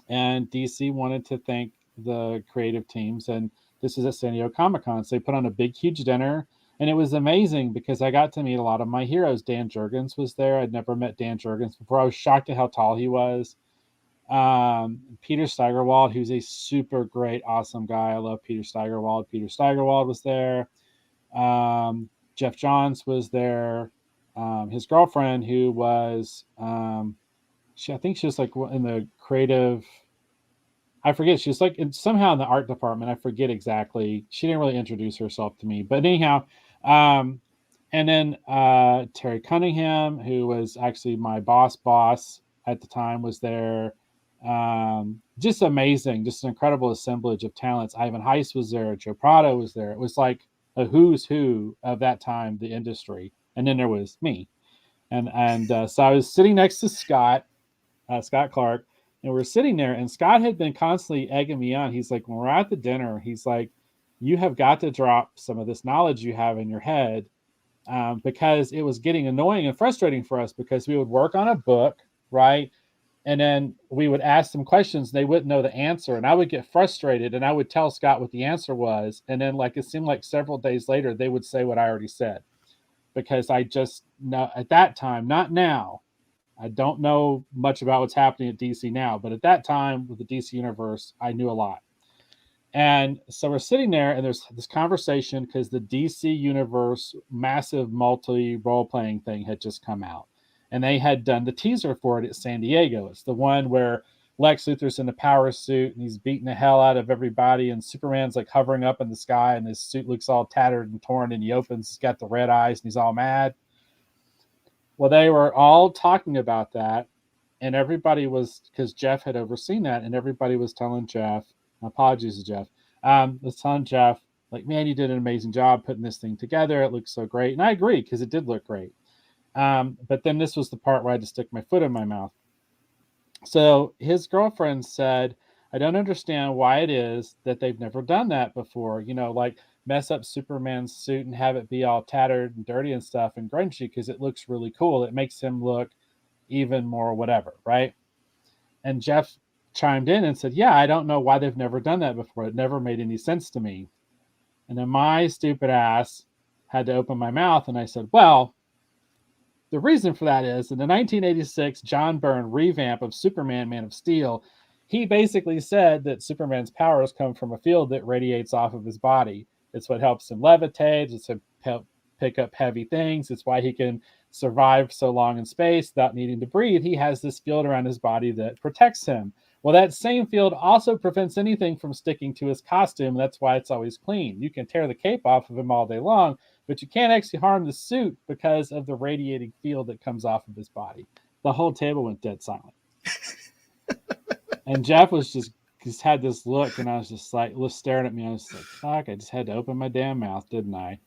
and DC wanted to thank the creative teams. And this is at San Diego Comic Con. So they put on a big, huge dinner, and it was amazing because I got to meet a lot of my heroes. Dan Jurgens was there. I'd never met Dan Jurgens before. I was shocked at how tall he was. Peter Steigerwald, who's a super great, awesome guy. I love Peter Steigerwald. Peter Steigerwald was there. Jeff Johns was there. His girlfriend, who was, I think she was like in the creative. I forget. She was like somehow in the art department. I forget exactly. She didn't really introduce herself to me, but anyhow, um, and then Terry Cunningham, who was actually my boss at the time, was there. Just amazing, just an incredible assemblage of talents. Ivan Heiss was there. Joe Prado was there. It was like a who's who of that time, the industry. And then there was me, and so I was sitting next to Scott Clark, and we're sitting there, and Scott had been constantly egging me on. He's like, when we're at the dinner, he's like, you have got to drop some of this knowledge you have in your head, because it was getting annoying and frustrating for us because we would work on a book, right? And then we would ask them questions, they wouldn't know the answer, and I would get frustrated, and I would tell Scott what the answer was, and then like it seemed like several days later they would say what I already said, because I just know at that time, not now. I don't know much about what's happening at DC now, but at that time with the DC universe, I knew a lot. And so we're sitting there, and there's this conversation because the DC universe massive multi role playing thing had just come out, and they had done the teaser for it at San Diego. It's the one where Lex Luthor's in the power suit and he's beating the hell out of everybody, and Superman's like hovering up in the sky, and his suit looks all tattered and torn, and he opens, he's got the red eyes, and he's all mad. Well, they were all talking about that, and everybody was, because Jeff had overseen that, and everybody was telling Jeff, apologies to Jeff, was telling Jeff, like, man, you did an amazing job putting this thing together. It looks so great. And I agree, because it did look great. But then this was the part where I had to stick my foot in my mouth. So his girlfriend said, I don't understand why it is that they've never done that before. Like mess up Superman's suit and have it be all tattered and dirty and stuff and grungy, because it looks really cool. It makes him look even more whatever, right? And Jeff chimed in and said, yeah, I don't know why they've never done that before. It never made any sense to me. And then my stupid ass had to open my mouth, and I said, well, the reason for that is in the 1986 John Byrne revamp of Superman, Man of Steel, he basically said that Superman's powers come from a field that radiates off of his body. It's what helps him levitate. It's to help pick up heavy things. It's why he can survive so long in space without needing to breathe. He has this field around his body that protects him. Well, that same field also prevents anything from sticking to his costume. That's why it's always clean. You can tear the cape off of him all day long, but you can't actually harm the suit because of the radiating field that comes off of his body. The whole table went dead silent. And Jeff was just had this look, and I was just like, staring at me. I was like, fuck, I just had to open my damn mouth, didn't I?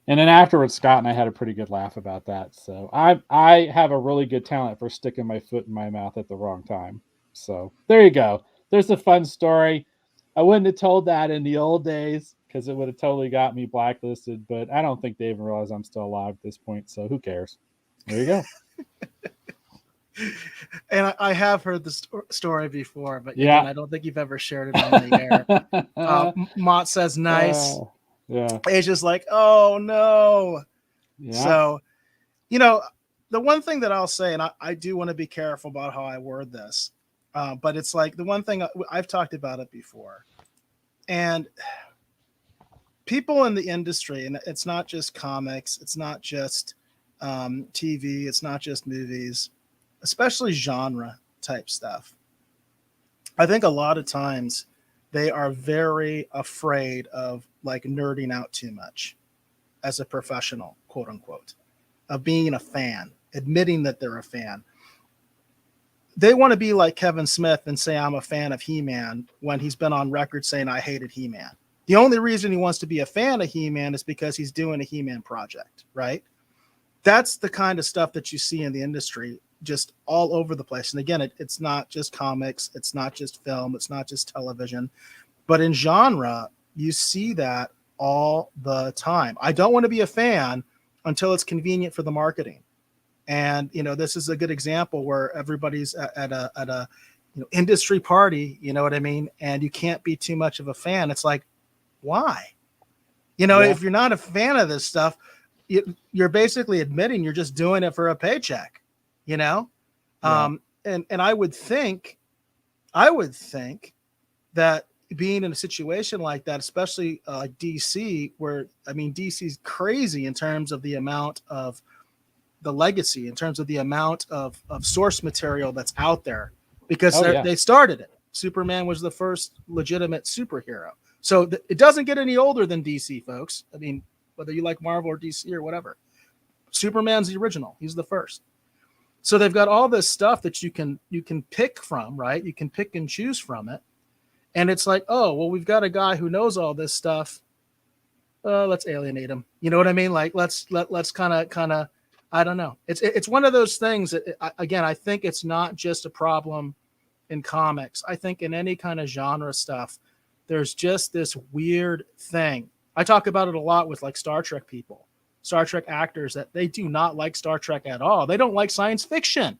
And then afterwards, Scott and I had a pretty good laugh about that. So I have a really good talent for sticking my foot in my mouth at the wrong time. So there you go. There's a fun story. I wouldn't have told that in the old days because it would have totally got me blacklisted, but I don't think they even realize I'm still alive at this point. So who cares? There you go. And I have heard the story before, but again, I don't think you've ever shared it on the air. Mott says nice. Yeah. It's just like, oh no. Yeah. So, the one thing that I'll say, and I do want to be careful about how I word this, but it's like the one thing I've talked about it before, and people in the industry, and it's not just comics, it's not just TV, it's not just movies, especially genre type stuff. I think a lot of times they are very afraid of like nerding out too much as a professional, quote unquote, of being a fan, admitting that they're a fan. They want to be like Kevin Smith and say, I'm a fan of He-Man, when he's been on record saying I hated He-Man. The only reason he wants to be a fan of He-Man is because he's doing a He-Man project, right? That's the kind of stuff that you see in the industry. just all over the place. And again, it's not just comics, it's not just film, it's not just television, but in genre, you see that all the time. I don't want to be a fan until it's convenient for the marketing. And this is a good example where everybody's at a industry party, you know what I mean? And you can't be too much of a fan. It's like, why? If you're not a fan of this stuff, you're basically admitting you're just doing it for a paycheck, and I would think that being in a situation like that, especially like DC, where DC's crazy in terms of the amount of the legacy, in terms of the amount of source material that's out there, because they started it. Superman was the first legitimate superhero. So it doesn't get any older than DC, folks. I mean, whether you like Marvel or DC or whatever, Superman's the original. He's the first. So they've got all this stuff that you can pick from, right? You can pick and choose from it. And it's like, oh, well, we've got a guy who knows all this stuff. Let's alienate him. You know what I mean? Like, let's kind of, I don't know. It's one of those things that, again, I think it's not just a problem in comics. I think in any kind of genre stuff, there's just this weird thing. I talk about it a lot with like Star Trek people, Star Trek actors, that they do not like Star Trek at all. They don't like science fiction.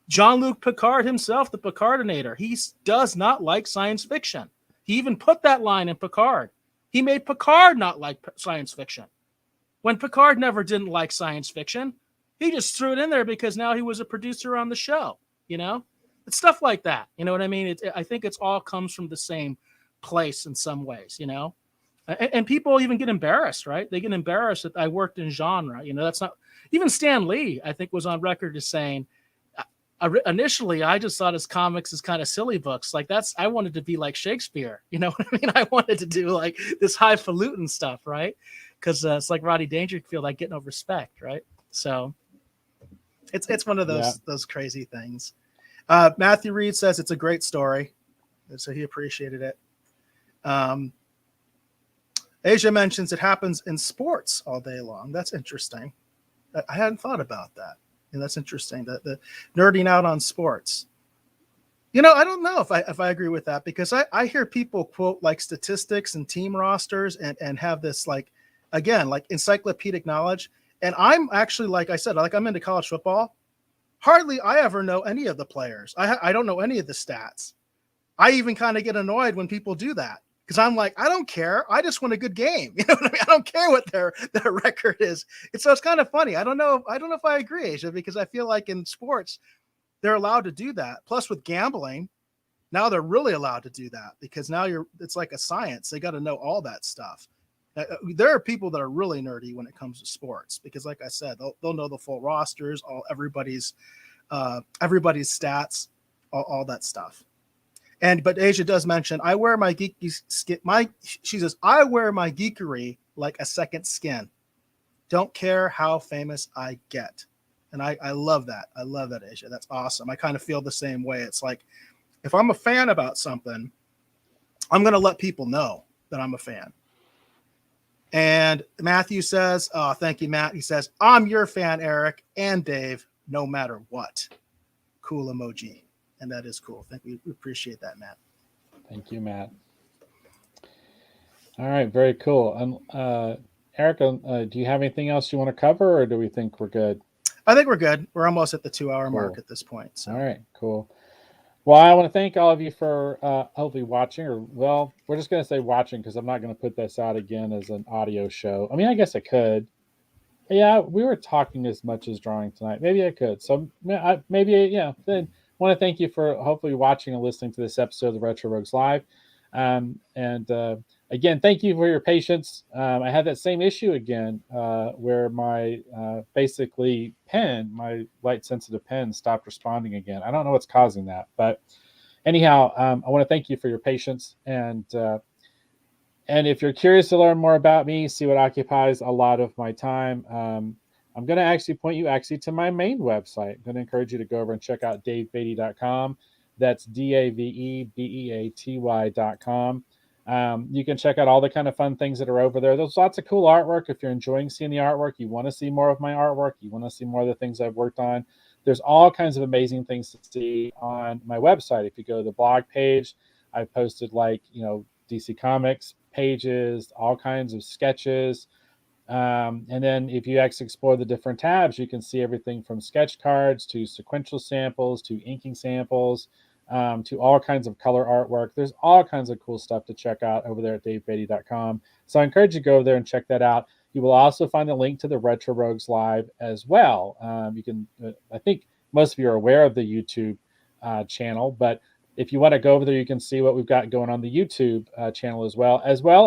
Jean-Luc Picard himself, the Picardinator, he does not like science fiction. He even put that line in Picard. He made Picard not like science fiction, when Picard never didn't like science fiction. He just threw it in there because now he was a producer on the show, It's stuff like that. You know what I mean? I think it's all comes from the same place in some ways, and people even get embarrassed, right? They get embarrassed that I worked in genre. That's not, even Stan Lee, I think, was on record as saying, initially, I just thought his comics as kind of silly books. Like I wanted to be like Shakespeare. You know what I mean? I wanted to do like this highfalutin stuff, right? Because it's like Rodney Dangerfield, like getting no respect, right? So it's one of those crazy things. Matthew Reed says it's a great story, so he appreciated it. Asia mentions it happens in sports all day long. That's interesting. I hadn't thought about that. And that's interesting, the nerding out on sports. I don't know if I agree with that, because I hear people quote like statistics and team rosters and have this like, again, like encyclopedic knowledge. And I'm actually, like I said, like I'm into college football. Hardly I ever know any of the players. I don't know any of the stats. I even kind of get annoyed when people do that, because I'm like, I don't care. I just want a good game. You know what I mean? I don't care what their record is. So it's kind of funny. I don't know if I agree, Asia, because I feel like in sports, they're allowed to do that. Plus with gambling, now they're really allowed to do that, because now it's like a science. They got to know all that stuff. There are people that are really nerdy when it comes to sports, because like I said, they'll know the full rosters, everybody's stats, all that stuff. But Asia does mention, I wear my geeky skin. She says, I wear my geekery like a second skin. Don't care how famous I get. And I love that. I love that, Asia. That's awesome. I kind of feel the same way. It's like, if I'm a fan about something, I'm going to let people know that I'm a fan. And Matthew says, oh, thank you, Matt. He says, I'm your fan, Eric and Dave, no matter what. Cool emoji. And that is cool. We appreciate that, Matt. Thank you, Matt. All right, very cool. Eric, do you have anything else you want to cover, or do we think we're good? I think we're good. We're almost at the 2-hour mark at this point. So. All right, cool. Well, I want to thank all of you for hopefully watching, we're just going to say watching, because I'm not going to put this out again as an audio show. I mean, I guess I could. Yeah, we were talking as much as drawing tonight. Maybe I could. So then I want to thank you for hopefully watching and listening to this episode of the Retro Rogues Live. Again, thank you for your patience. I had that same issue again where my basically pen, my light sensitive pen, stopped responding again. I don't know what's causing that, but anyhow, I want to thank you for your patience. And if you're curious to learn more about me, see what occupies a lot of my time, I'm going to actually point you to my main website. I'm going to encourage you to go over and check out davebeatty.com. That's DAVEBEATY.com. You can check out all the kind of fun things that are over there. There's lots of cool artwork. If you're enjoying seeing the artwork, you want to see more of my artwork, you want to see more of the things I've worked on, there's all kinds of amazing things to see on my website. If you go to the blog page, I've posted DC Comics pages, all kinds of sketches. And then if you actually explore the different tabs, you can see everything from sketch cards to sequential samples to inking samples, to all kinds of color artwork. There's all kinds of cool stuff to check out over there at davebeatty.com. So I encourage you to go over there and check that out. You will also find a link to the Retro Rogues Live as well. You can, I think most of you are aware of the YouTube channel, but if you want to go over there, you can see what we've got going on the YouTube channel as well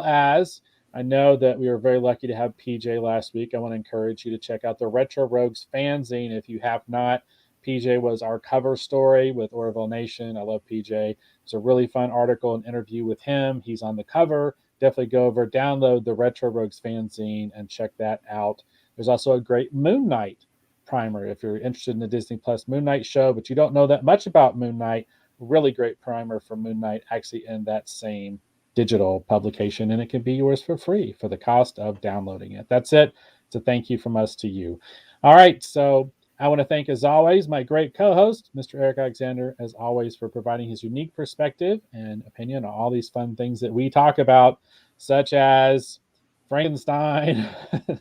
as I know that we were very lucky to have PJ last week. I want to encourage you to check out the Retro Rogues fanzine if you have not. PJ was our cover story with Orville Nation. I love PJ. It's a really fun article and interview with him. He's on the cover. Definitely go over, download the Retro Rogues fanzine and check that out. There's also a great Moon Knight primer if you're interested in the Disney Plus Moon Knight show, but you don't know that much about Moon Knight. Really great primer for Moon Knight, actually in that same digital publication, and it can be yours for free for the cost of downloading it. That's it. It's a thank you from us to you. All right, so I want to thank, as always, my great co-host, Mr. Eric Alexander, as always, for providing his unique perspective and opinion on all these fun things that we talk about, such as Frankenstein,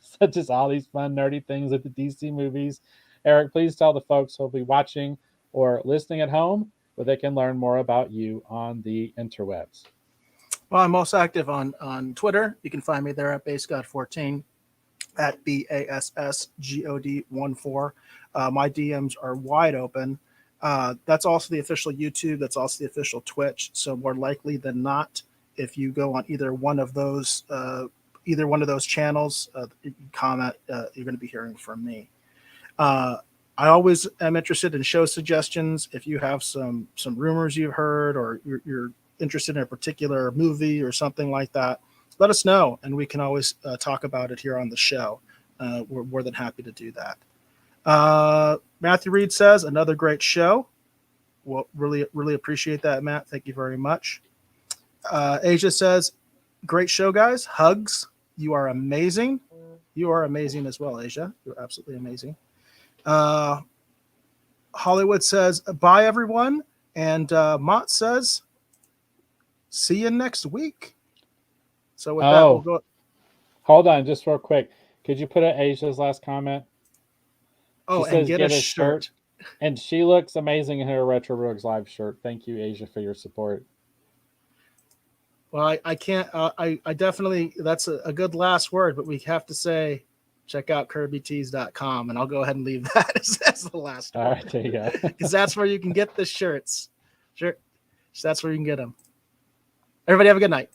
such as all these fun, nerdy things at the DC movies. Eric, please tell the folks who'll be watching or listening at home where they can learn more about you on the interwebs. Well, I'm most active on Twitter. You can find me there at BassGod14, at BASSGOD14. My DMs are wide open. That's also the official YouTube. That's also the official Twitch. So more likely than not, if you go on either one of those channels, you comment, you're going to be hearing from me. I always am interested in show suggestions. If you have some rumors you've heard, or you're interested in a particular movie or something like that, let us know, and we can always talk about it here on the show. We're more than happy to do that. Matthew Reed says, another great show. Well, really appreciate that, Matt. Thank you very much. Asia says, great show, guys. Hugs. You are amazing. You are amazing as well, Asia. You're absolutely amazing. Hollywood says, bye, everyone. And Mott says, see you next week. So with that, we'll go. Hold on, just real quick. Could you put in Asia's last comment? She says, get a shirt. And she looks amazing in her Retro Rogues Live shirt. Thank you, Asia, for your support. Well, I can't. I definitely. That's a good last word, but we have to say, check out KirbyTees.com, and I'll go ahead and leave that as the last word. All right, there you go. Because that's where you can get the shirts. Sure, that's where you can get them. Everybody have a good night.